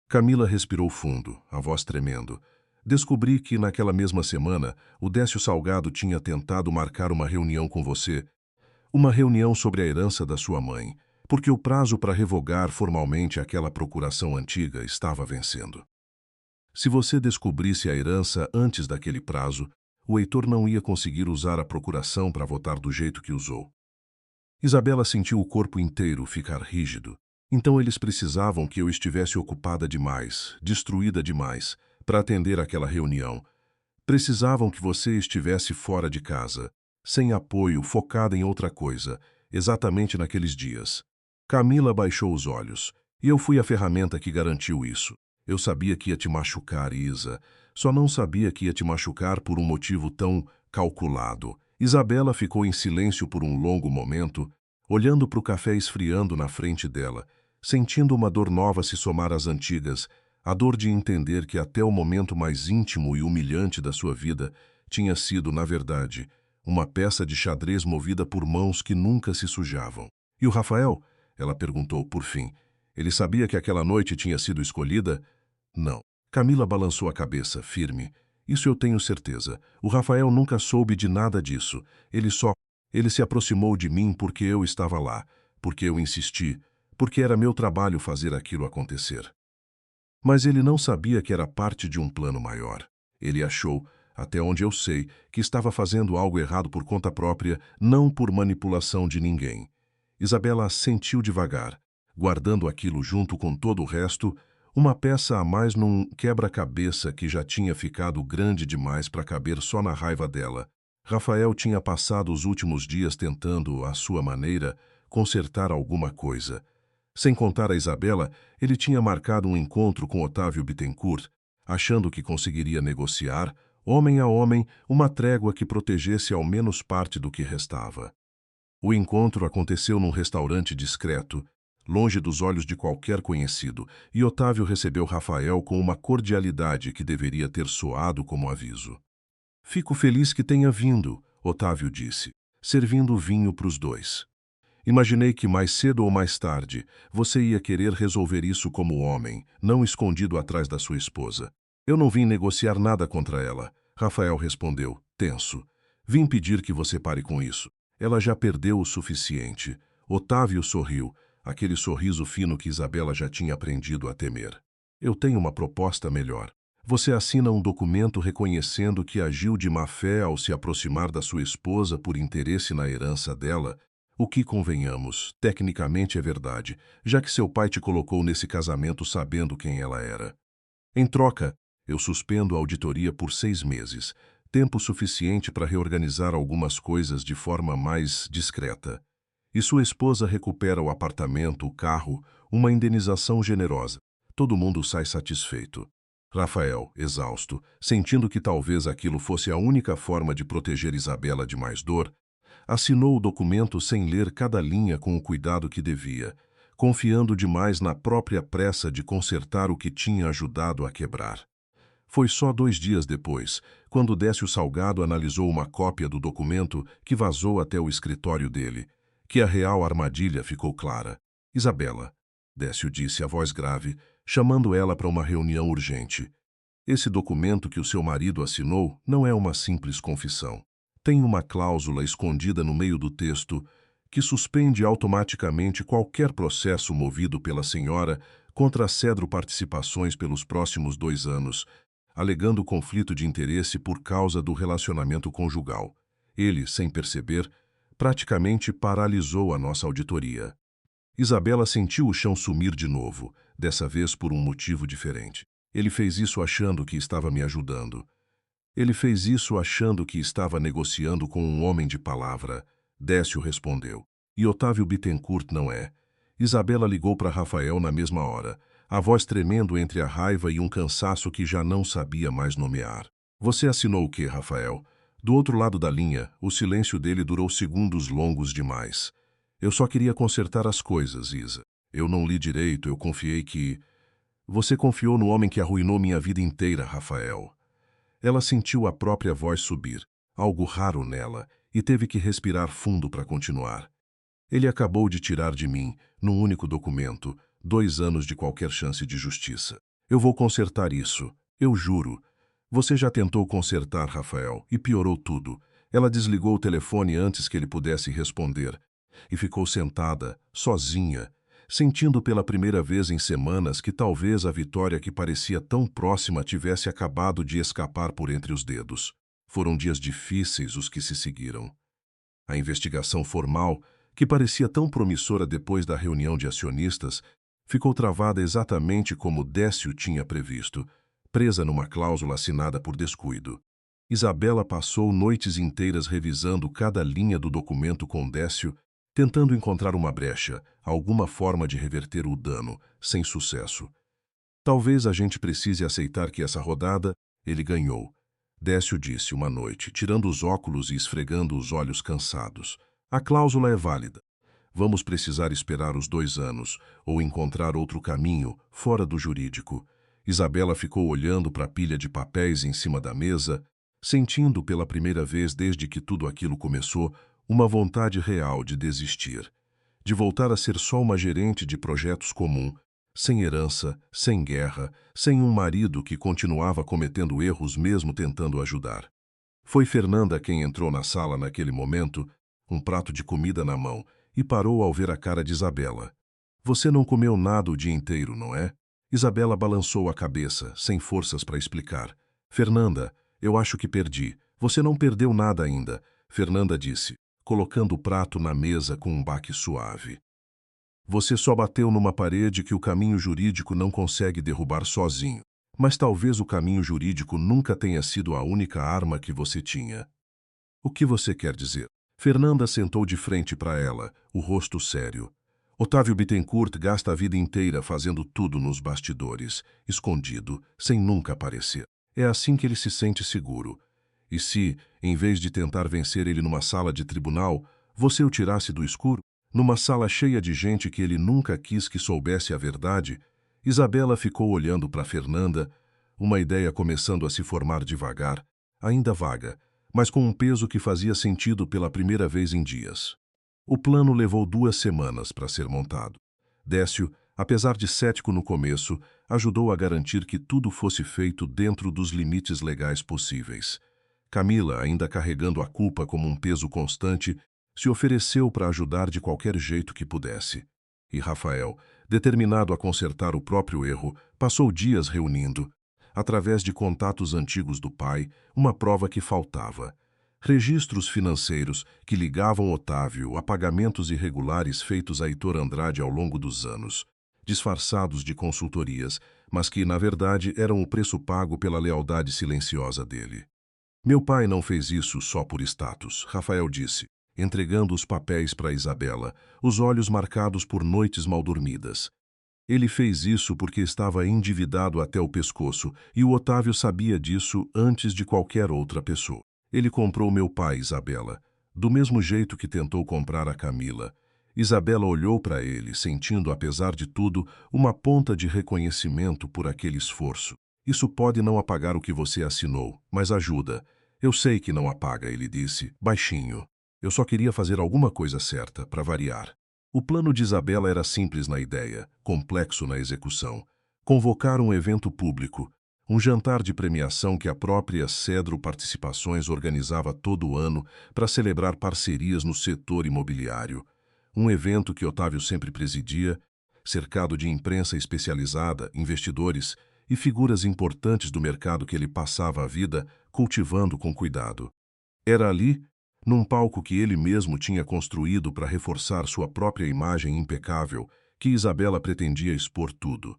Camila respirou fundo, a voz tremendo. Descobri que, naquela mesma semana, o Décio Salgado tinha tentado marcar uma reunião com você, uma reunião sobre a herança da sua mãe, porque o prazo para revogar formalmente aquela procuração antiga estava vencendo. Se você descobrisse a herança antes daquele prazo, o Heitor não ia conseguir usar a procuração para votar do jeito que usou. Isabela sentiu o corpo inteiro ficar rígido. Então eles precisavam que eu estivesse ocupada demais, destruída demais, para atender aquela reunião. Precisavam que você estivesse fora de casa, sem apoio, focada em outra coisa, exatamente naqueles dias. Camila baixou os olhos, e eu fui a ferramenta que garantiu isso. Eu sabia que ia te machucar, Isa. Só não sabia que ia te machucar por um motivo tão calculado. Isabela ficou em silêncio por um longo momento, olhando para o café esfriando na frente dela, sentindo uma dor nova se somar às antigas, a dor de entender que até o momento mais íntimo e humilhante da sua vida tinha sido, na verdade, uma peça de xadrez movida por mãos que nunca se sujavam. E o Rafael? Ela perguntou, por fim. Ele sabia que aquela noite tinha sido escolhida? Não. Camila balançou a cabeça, firme. Isso eu tenho certeza. O Rafael nunca soube de nada disso. Ele se aproximou de mim porque eu estava lá, porque eu insisti, porque era meu trabalho fazer aquilo acontecer. Mas ele não sabia que era parte de um plano maior. Ele achou, até onde eu sei, que estava fazendo algo errado por conta própria, não por manipulação de ninguém. Isabela sentiu devagar, guardando aquilo junto com todo o resto, uma peça a mais num quebra-cabeça que já tinha ficado grande demais para caber só na raiva dela. Rafael tinha passado os últimos dias tentando, à sua maneira, consertar alguma coisa. Sem contar a Isabela, ele tinha marcado um encontro com Otávio Bittencourt, achando que conseguiria negociar, homem a homem, uma trégua que protegesse ao menos parte do que restava. O encontro aconteceu num restaurante discreto, longe dos olhos de qualquer conhecido, e Otávio recebeu Rafael com uma cordialidade que deveria ter soado como aviso. Fico feliz que tenha vindo, Otávio disse, servindo vinho para os dois. Imaginei que mais cedo ou mais tarde você ia querer resolver isso como homem, não escondido atrás da sua esposa. Eu não vim negociar nada contra ela, Rafael respondeu, tenso. Vim pedir que você pare com isso. Ela já perdeu o suficiente. Otávio sorriu, aquele sorriso fino que Isabela já tinha aprendido a temer. Eu tenho uma proposta melhor. Você assina um documento reconhecendo que agiu de má fé ao se aproximar da sua esposa por interesse na herança dela, o que, convenhamos, tecnicamente é verdade, já que seu pai te colocou nesse casamento sabendo quem ela era. Em troca, eu suspendo a auditoria por 6 meses, tempo suficiente para reorganizar algumas coisas de forma mais discreta. E sua esposa recupera o apartamento, o carro, uma indenização generosa. Todo mundo sai satisfeito. Rafael, exausto, sentindo que talvez aquilo fosse a única forma de proteger Isabela de mais dor, assinou o documento sem ler cada linha com o cuidado que devia, confiando demais na própria pressa de consertar o que tinha ajudado a quebrar. Foi só 2 dias depois, quando Décio Salgado analisou uma cópia do documento que vazou até o escritório dele, que a real armadilha ficou clara. Isabela, Décio disse a voz grave, chamando ela para uma reunião urgente. Esse documento que o seu marido assinou não é uma simples confissão. Tem uma cláusula escondida no meio do texto que suspende automaticamente qualquer processo movido pela senhora contra a Cedro Participações pelos próximos 2 anos, alegando conflito de interesse por causa do relacionamento conjugal. Ele, sem perceber, praticamente paralisou a nossa auditoria. Isabela sentiu o chão sumir de novo, dessa vez por um motivo diferente. Ele fez isso achando que estava me ajudando. Ele fez isso achando que estava negociando com um homem de palavra. Décio respondeu. E Otávio Bittencourt não é. Isabela ligou para Rafael na mesma hora, a voz tremendo entre a raiva e um cansaço que já não sabia mais nomear. Você assinou o quê, Rafael? Do outro lado da linha, o silêncio dele durou segundos longos demais. Eu só queria consertar as coisas, Isa. Eu não li direito, eu confiei que... Você confiou no homem que arruinou minha vida inteira, Rafael. Ela sentiu a própria voz subir, algo raro nela, e teve que respirar fundo para continuar. Ele acabou de tirar de mim, num único documento, 2 anos de qualquer chance de justiça. Eu vou consertar isso, eu juro. Você já tentou consertar, Rafael, e piorou tudo. Ela desligou o telefone antes que ele pudesse responder, e ficou sentada, sozinha, sentindo pela primeira vez em semanas que talvez a vitória que parecia tão próxima tivesse acabado de escapar por entre os dedos. Foram dias difíceis os que se seguiram. A investigação formal, que parecia tão promissora depois da reunião de acionistas, ficou travada exatamente como Décio tinha previsto, presa numa cláusula assinada por descuido. Isabela passou noites inteiras revisando cada linha do documento com Décio, tentando encontrar uma brecha, alguma forma de reverter o dano, sem sucesso. Talvez a gente precise aceitar que essa rodada ele ganhou. Décio disse uma noite, tirando os óculos e esfregando os olhos cansados. A cláusula é válida. Vamos precisar esperar os 2 anos, ou encontrar outro caminho, fora do jurídico. Isabela ficou olhando para a pilha de papéis em cima da mesa, sentindo pela primeira vez desde que tudo aquilo começou, uma vontade real de desistir, de voltar a ser só uma gerente de projetos comum, sem herança, sem guerra, sem um marido que continuava cometendo erros mesmo tentando ajudar. Foi Fernanda quem entrou na sala naquele momento, um prato de comida na mão, e parou ao ver a cara de Isabela. Você não comeu nada o dia inteiro, não é? Isabela balançou a cabeça, sem forças para explicar. Fernanda, eu acho que perdi. Você não perdeu nada ainda, Fernanda disse, colocando o prato na mesa com um baque suave. Você só bateu numa parede que o caminho jurídico não consegue derrubar sozinho. Mas talvez o caminho jurídico nunca tenha sido a única arma que você tinha. O que você quer dizer? Fernanda sentou de frente para ela, o rosto sério. Otávio Bittencourt gasta a vida inteira fazendo tudo nos bastidores, escondido, sem nunca aparecer. É assim que ele se sente seguro. E se, em vez de tentar vencer ele numa sala de tribunal, você o tirasse do escuro? Numa sala cheia de gente que ele nunca quis que soubesse a verdade, Isabela ficou olhando para Fernanda, uma ideia começando a se formar devagar, ainda vaga, mas com um peso que fazia sentido pela primeira vez em dias. O plano levou 2 semanas para ser montado. Décio, apesar de cético no começo, ajudou a garantir que tudo fosse feito dentro dos limites legais possíveis. Camila, ainda carregando a culpa como um peso constante, se ofereceu para ajudar de qualquer jeito que pudesse. E Rafael, determinado a consertar o próprio erro, passou dias reunindo, através de contatos antigos do pai, uma prova que faltava. Registros financeiros que ligavam Otávio a pagamentos irregulares feitos a Heitor Andrade ao longo dos anos, disfarçados de consultorias, mas que, na verdade, eram o preço pago pela lealdade silenciosa dele. Meu pai não fez isso só por status, Rafael disse, entregando os papéis para Isabela, os olhos marcados por noites mal dormidas. Ele fez isso porque estava endividado até o pescoço e o Otávio sabia disso antes de qualquer outra pessoa. Ele comprou meu pai, Isabela, do mesmo jeito que tentou comprar a Camila. Isabela olhou para ele, sentindo, apesar de tudo, uma ponta de reconhecimento por aquele esforço. Isso pode não apagar o que você assinou, mas ajuda. Eu sei que não apaga, ele disse, baixinho. Eu só queria fazer alguma coisa certa, para variar. O plano de Isabela era simples na ideia, complexo na execução. Convocar um evento público, um jantar de premiação que a própria Cedro Participações organizava todo ano para celebrar parcerias no setor imobiliário. Um evento que Otávio sempre presidia, cercado de imprensa especializada, investidores e figuras importantes do mercado que ele passava a vida cultivando com cuidado. Era ali, num palco que ele mesmo tinha construído para reforçar sua própria imagem impecável, que Isabela pretendia expor tudo.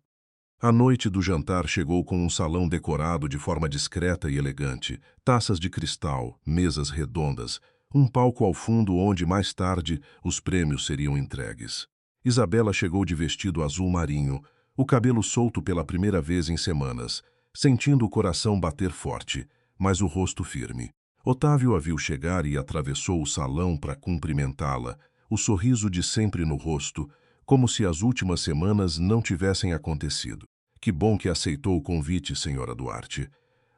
A noite do jantar chegou com um salão decorado de forma discreta e elegante, taças de cristal, mesas redondas, um palco ao fundo onde, mais tarde, os prêmios seriam entregues. Isabela chegou de vestido azul marinho, o cabelo solto pela primeira vez em semanas, sentindo o coração bater forte, mas o rosto firme. Otávio a viu chegar e atravessou o salão para cumprimentá-la, o sorriso de sempre no rosto, como se as últimas semanas não tivessem acontecido. Que bom que aceitou o convite, senhora Duarte.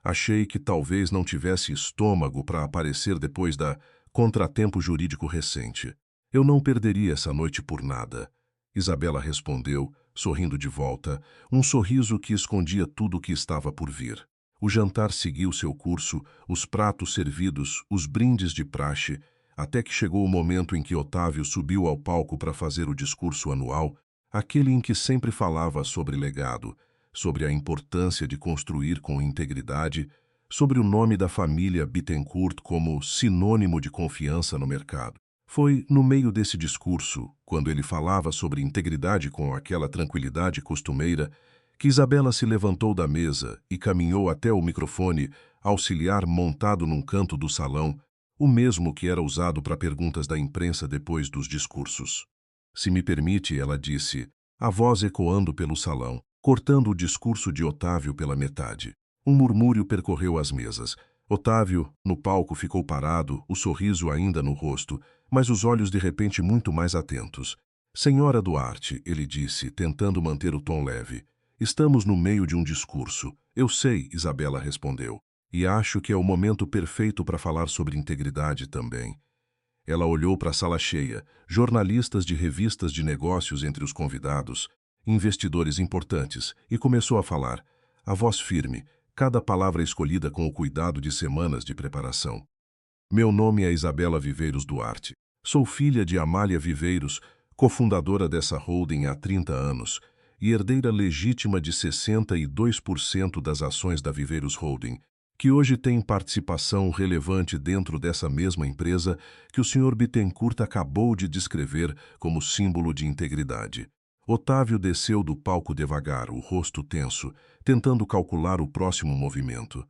Achei que talvez não tivesse estômago para aparecer depois da contratempo jurídico recente. Eu não perderia essa noite por nada. Isabela respondeu, sorrindo de volta, um sorriso que escondia tudo o que estava por vir. O jantar seguiu seu curso, os pratos servidos, os brindes de praxe, até que chegou o momento em que Otávio subiu ao palco para fazer o discurso anual, aquele em que sempre falava sobre legado, sobre a importância de construir com integridade, sobre o nome da família Bittencourt como sinônimo de confiança no mercado. Foi no meio desse discurso, quando ele falava sobre integridade com aquela tranquilidade costumeira, que Isabela se levantou da mesa e caminhou até o microfone, auxiliar montado num canto do salão, o mesmo que era usado para perguntas da imprensa depois dos discursos. Se me permite, ela disse, a voz ecoando pelo salão, cortando o discurso de Otávio pela metade. Um murmúrio percorreu as mesas. Otávio, no palco, ficou parado, o sorriso ainda no rosto, mas os olhos de repente muito mais atentos. Senhora Duarte, ele disse, tentando manter o tom leve. Estamos no meio de um discurso. Eu sei, Isabela respondeu. E acho que é o momento perfeito para falar sobre integridade também. Ela olhou para a sala cheia, jornalistas de revistas de negócios entre os convidados, investidores importantes, e começou a falar, a voz firme, cada palavra escolhida com o cuidado de semanas de preparação. Meu nome é Isabela Viveiros Duarte. Sou filha de Amália Viveiros, cofundadora dessa holding há 30 anos, e herdeira legítima de 62% das ações da Viveiros Holding, que hoje tem participação relevante dentro dessa mesma empresa que o Sr. Bittencourt acabou de descrever como símbolo de integridade. Otávio desceu do palco devagar, o rosto tenso, tentando calcular o próximo movimento.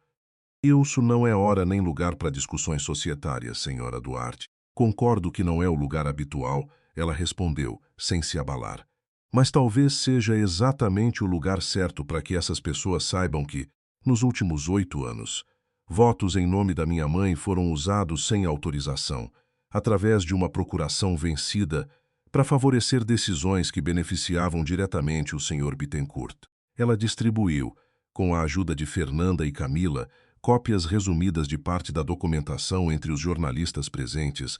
Isso não é hora nem lugar para discussões societárias, senhora Duarte. Concordo que não é o lugar habitual, ela respondeu, sem se abalar. Mas talvez seja exatamente o lugar certo para que essas pessoas saibam que, nos últimos 8 anos, votos em nome da minha mãe foram usados sem autorização, através de uma procuração vencida, para favorecer decisões que beneficiavam diretamente o Sr. Bittencourt. Ela distribuiu, com a ajuda de Fernanda e Camila, cópias resumidas de parte da documentação entre os jornalistas presentes,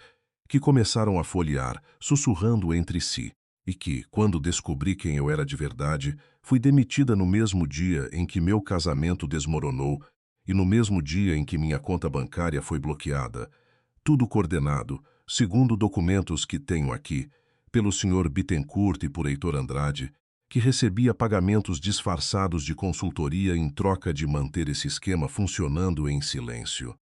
que começaram a folhear, sussurrando entre si, e que, quando descobri quem eu era de verdade, fui demitida no mesmo dia em que meu casamento desmoronou e no mesmo dia em que minha conta bancária foi bloqueada. Tudo coordenado, segundo documentos que tenho aqui, pelo Sr. Bittencourt e por Heitor Andrade, que recebia pagamentos disfarçados de consultoria em troca de manter esse esquema funcionando em silêncio.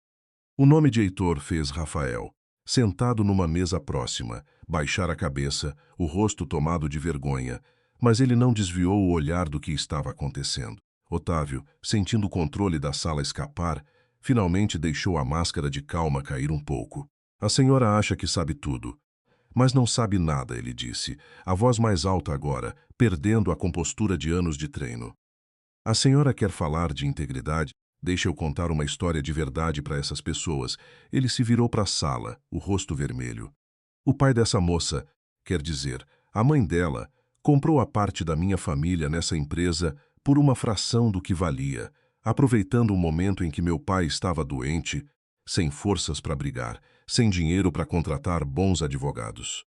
O nome de Heitor fez Rafael, sentado numa mesa próxima, baixar a cabeça, o rosto tomado de vergonha, mas ele não desviou o olhar do que estava acontecendo. Otávio, sentindo o controle da sala escapar, finalmente deixou a máscara de calma cair um pouco. A senhora acha que sabe tudo. Mas não sabe nada, ele disse, a voz mais alta agora, perdendo a compostura de anos de treino. A senhora quer falar de integridade? Deixa eu contar uma história de verdade para essas pessoas. Ele se virou para a sala, o rosto vermelho. O pai dessa moça, quer dizer, a mãe dela, comprou a parte da minha família nessa empresa por uma fração do que valia, aproveitando o momento em que meu pai estava doente, sem forças para brigar, sem dinheiro para contratar bons advogados.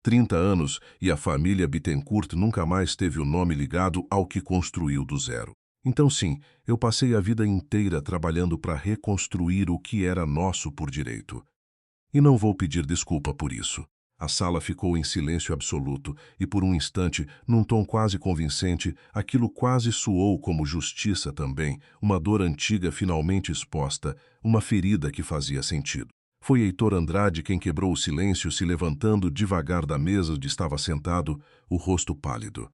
30 anos e a família Bittencourt nunca mais teve o nome ligado ao que construiu do zero. Então sim, eu passei a vida inteira trabalhando para reconstruir o que era nosso por direito. E não vou pedir desculpa por isso. A sala ficou em silêncio absoluto e por um instante, num tom quase convincente, aquilo quase soou como justiça também, uma dor antiga finalmente exposta, uma ferida que fazia sentido. Foi Heitor Andrade quem quebrou o silêncio, se levantando devagar da mesa onde estava sentado, o rosto pálido.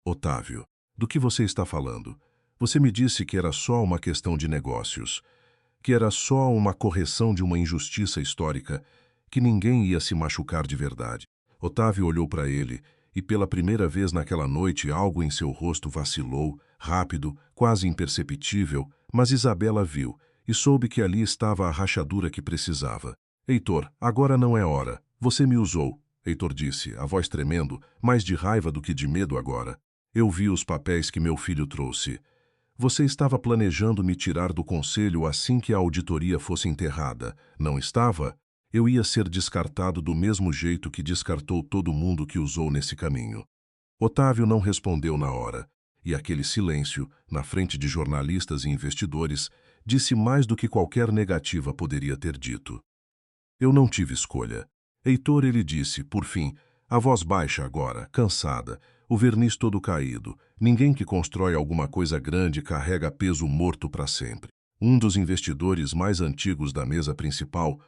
Otávio, do que você está falando? Você me disse que era só uma questão de negócios, que era só uma correção de uma injustiça histórica, que ninguém ia se machucar de verdade. Otávio olhou para ele, e pela primeira vez naquela noite algo em seu rosto vacilou, rápido, quase imperceptível, mas Isabela viu, e soube que ali estava a rachadura que precisava. Heitor, agora não é hora. Você me usou, Heitor disse, a voz tremendo, mais de raiva do que de medo agora. Eu vi os papéis que meu filho trouxe. Você estava planejando me tirar do conselho assim que a auditoria fosse enterrada, não estava? Eu ia ser descartado do mesmo jeito que descartou todo mundo que usou nesse caminho. Otávio não respondeu na hora, e aquele silêncio, na frente de jornalistas e investidores, disse mais do que qualquer negativa poderia ter dito. Eu não tive escolha. Heitor, ele disse, por fim, a voz baixa agora, cansada, o verniz todo caído. Ninguém que constrói alguma coisa grande carrega peso morto para sempre. Um dos investidores mais antigos da mesa principal,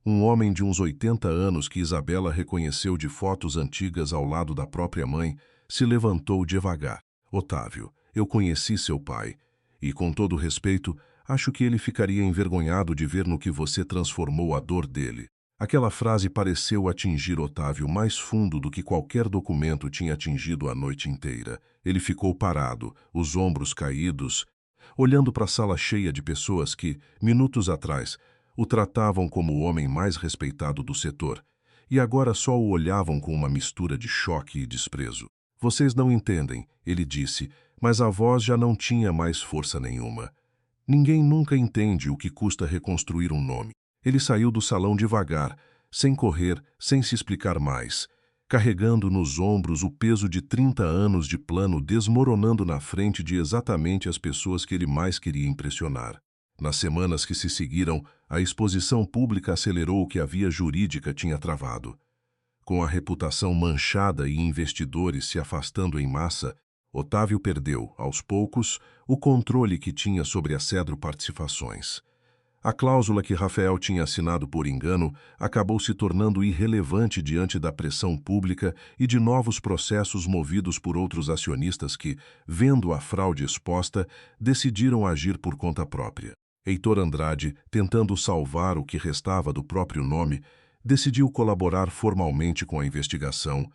um homem de uns 80 anos que Isabela reconheceu de fotos antigas ao lado da própria mãe, se levantou devagar. Otávio, eu conheci seu pai, e com todo respeito, acho que ele ficaria envergonhado de ver no que você transformou a dor dele. Aquela frase pareceu atingir Otávio mais fundo do que qualquer documento tinha atingido a noite inteira. Ele ficou parado, os ombros caídos, olhando para a sala cheia de pessoas que, minutos atrás, o tratavam como o homem mais respeitado do setor, e agora só o olhavam com uma mistura de choque e desprezo. Vocês não entendem, ele disse, mas a voz já não tinha mais força nenhuma. Ninguém nunca entende o que custa reconstruir um nome. Ele saiu do salão devagar, sem correr, sem se explicar mais, carregando nos ombros o peso de 30 anos de plano desmoronando na frente de exatamente as pessoas que ele mais queria impressionar. Nas semanas que se seguiram, a exposição pública acelerou o que a via jurídica tinha travado. Com a reputação manchada e investidores se afastando em massa, Otávio perdeu, aos poucos, o controle que tinha sobre a Cedro Participações. A cláusula que Rafael tinha assinado por engano acabou se tornando irrelevante diante da pressão pública e de novos processos movidos por outros acionistas que, vendo a fraude exposta, decidiram agir por conta própria. Heitor Andrade, tentando salvar o que restava do próprio nome, decidiu colaborar formalmente com a investigação,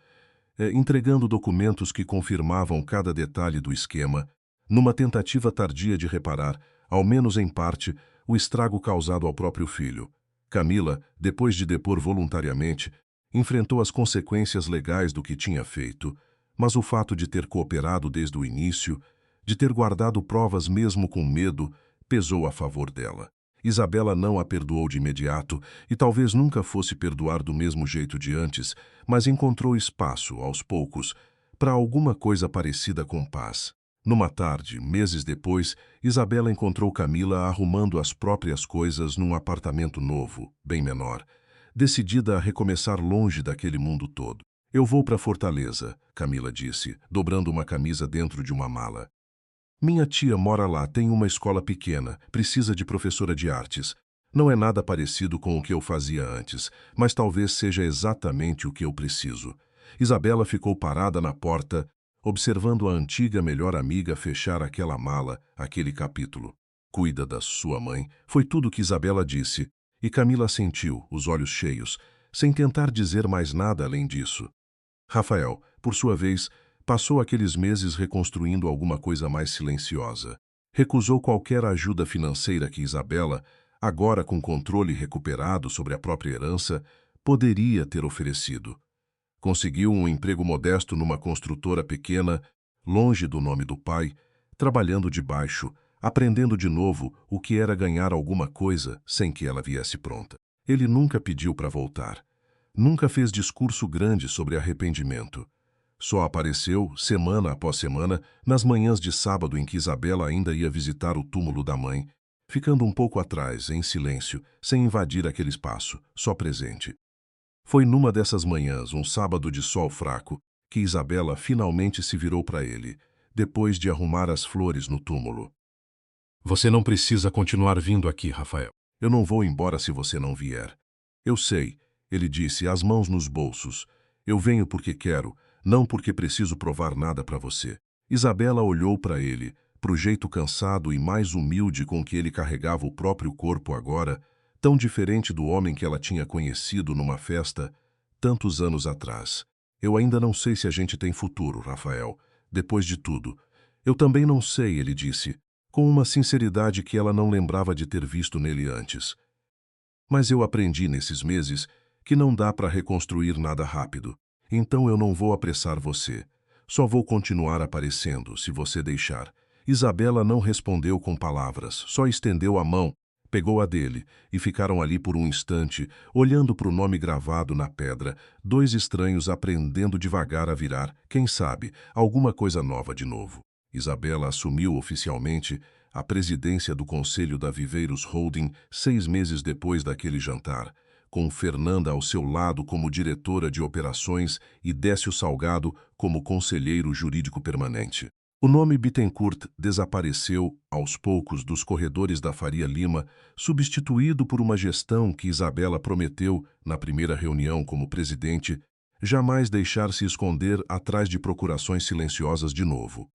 entregando documentos que confirmavam cada detalhe do esquema, numa tentativa tardia de reparar, ao menos em parte, o estrago causado ao próprio filho. Camila, depois de depor voluntariamente, Enfrentou as consequências legais do que tinha feito, mas o fato de ter cooperado desde o início, de ter guardado provas mesmo com medo, pesou a favor dela. Isabela não a perdoou de imediato e talvez nunca fosse perdoar do mesmo jeito de antes, mas encontrou espaço, aos poucos, para alguma coisa parecida com paz. Numa tarde, meses depois, Isabela encontrou Camila arrumando as próprias coisas num apartamento novo, bem menor, decidida a recomeçar longe daquele mundo todo. Eu vou para Fortaleza, Camila disse, dobrando uma camisa dentro de uma mala. Minha tia mora lá, tem uma escola pequena, precisa de professora de artes. Não é nada parecido com o que eu fazia antes, mas talvez seja exatamente o que eu preciso. Isabela ficou parada na porta, observando a antiga melhor amiga fechar aquela mala, aquele capítulo. Cuida da sua mãe, foi tudo que Isabela disse, e Camila sentiu, os olhos cheios, sem tentar dizer mais nada além disso. Rafael, por sua vez, passou aqueles meses reconstruindo alguma coisa mais silenciosa. Recusou qualquer ajuda financeira que Isabela, agora com controle recuperado sobre a própria herança, poderia ter oferecido. Conseguiu um emprego modesto numa construtora pequena, longe do nome do pai, trabalhando de baixo, aprendendo de novo o que era ganhar alguma coisa sem que ela viesse pronta. Ele nunca pediu para voltar. Nunca fez discurso grande sobre arrependimento. Só apareceu, semana após semana, nas manhãs de sábado em que Isabela ainda ia visitar o túmulo da mãe, ficando um pouco atrás, em silêncio, sem invadir aquele espaço, só presente. Foi numa dessas manhãs, um sábado de sol fraco, que Isabela finalmente se virou para ele, depois de arrumar as flores no túmulo. Você não precisa continuar vindo aqui, Rafael. Eu não vou embora se você não vier. Eu sei, ele disse, as mãos nos bolsos. Eu venho porque quero, não porque preciso provar nada para você. Isabela olhou para ele, para o jeito cansado e mais humilde com que ele carregava o próprio corpo agora, tão diferente do homem que ela tinha conhecido numa festa tantos anos atrás. Eu ainda não sei se a gente tem futuro, Rafael. Depois de tudo. Eu também não sei, ele disse, com uma sinceridade que ela não lembrava de ter visto nele antes. Mas eu aprendi nesses meses que não dá para reconstruir nada rápido. Então eu não vou apressar você. Só vou continuar aparecendo, se você deixar. Isabela não respondeu com palavras, só estendeu a mão, pegou a dele, e ficaram ali por um instante, olhando para o nome gravado na pedra, dois estranhos aprendendo devagar a virar, quem sabe, alguma coisa nova de novo. Isabela assumiu oficialmente a presidência do Conselho da Viveiros Holding 6 meses depois daquele jantar, com Fernanda ao seu lado como diretora de operações e Décio Salgado como conselheiro jurídico permanente. O nome Bittencourt desapareceu, aos poucos, dos corredores da Faria Lima, substituído por uma gestão que Isabela prometeu, na primeira reunião como presidente, jamais deixar-se esconder atrás de procurações silenciosas de novo.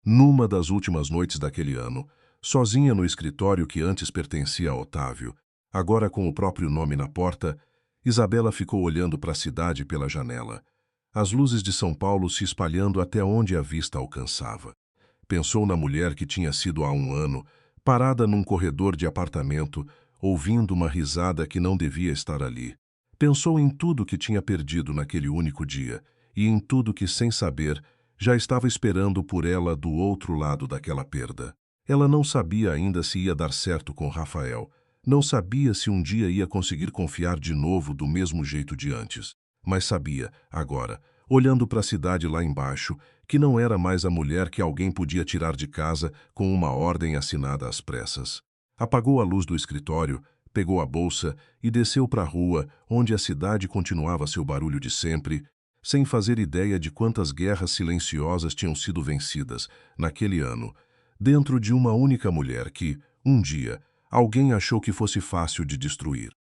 Numa das últimas noites daquele ano, sozinha no escritório que antes pertencia a Otávio, agora com o próprio nome na porta, Isabela ficou olhando para a cidade pela janela, as luzes de São Paulo se espalhando até onde a vista alcançava. Pensou na mulher que tinha sido há um ano, parada num corredor de apartamento, ouvindo uma risada que não devia estar ali. Pensou em tudo que tinha perdido naquele único dia, e em tudo que, sem saber, já estava esperando por ela do outro lado daquela perda. Ela não sabia ainda se ia dar certo com Rafael, não sabia se um dia ia conseguir confiar de novo do mesmo jeito de antes. Mas sabia, agora, olhando para a cidade lá embaixo, que não era mais a mulher que alguém podia tirar de casa com uma ordem assinada às pressas. Apagou a luz do escritório, pegou a bolsa e desceu para a rua, onde a cidade continuava seu barulho de sempre, sem fazer ideia de quantas guerras silenciosas tinham sido vencidas, naquele ano, dentro de uma única mulher que, um dia, alguém achou que fosse fácil de destruir.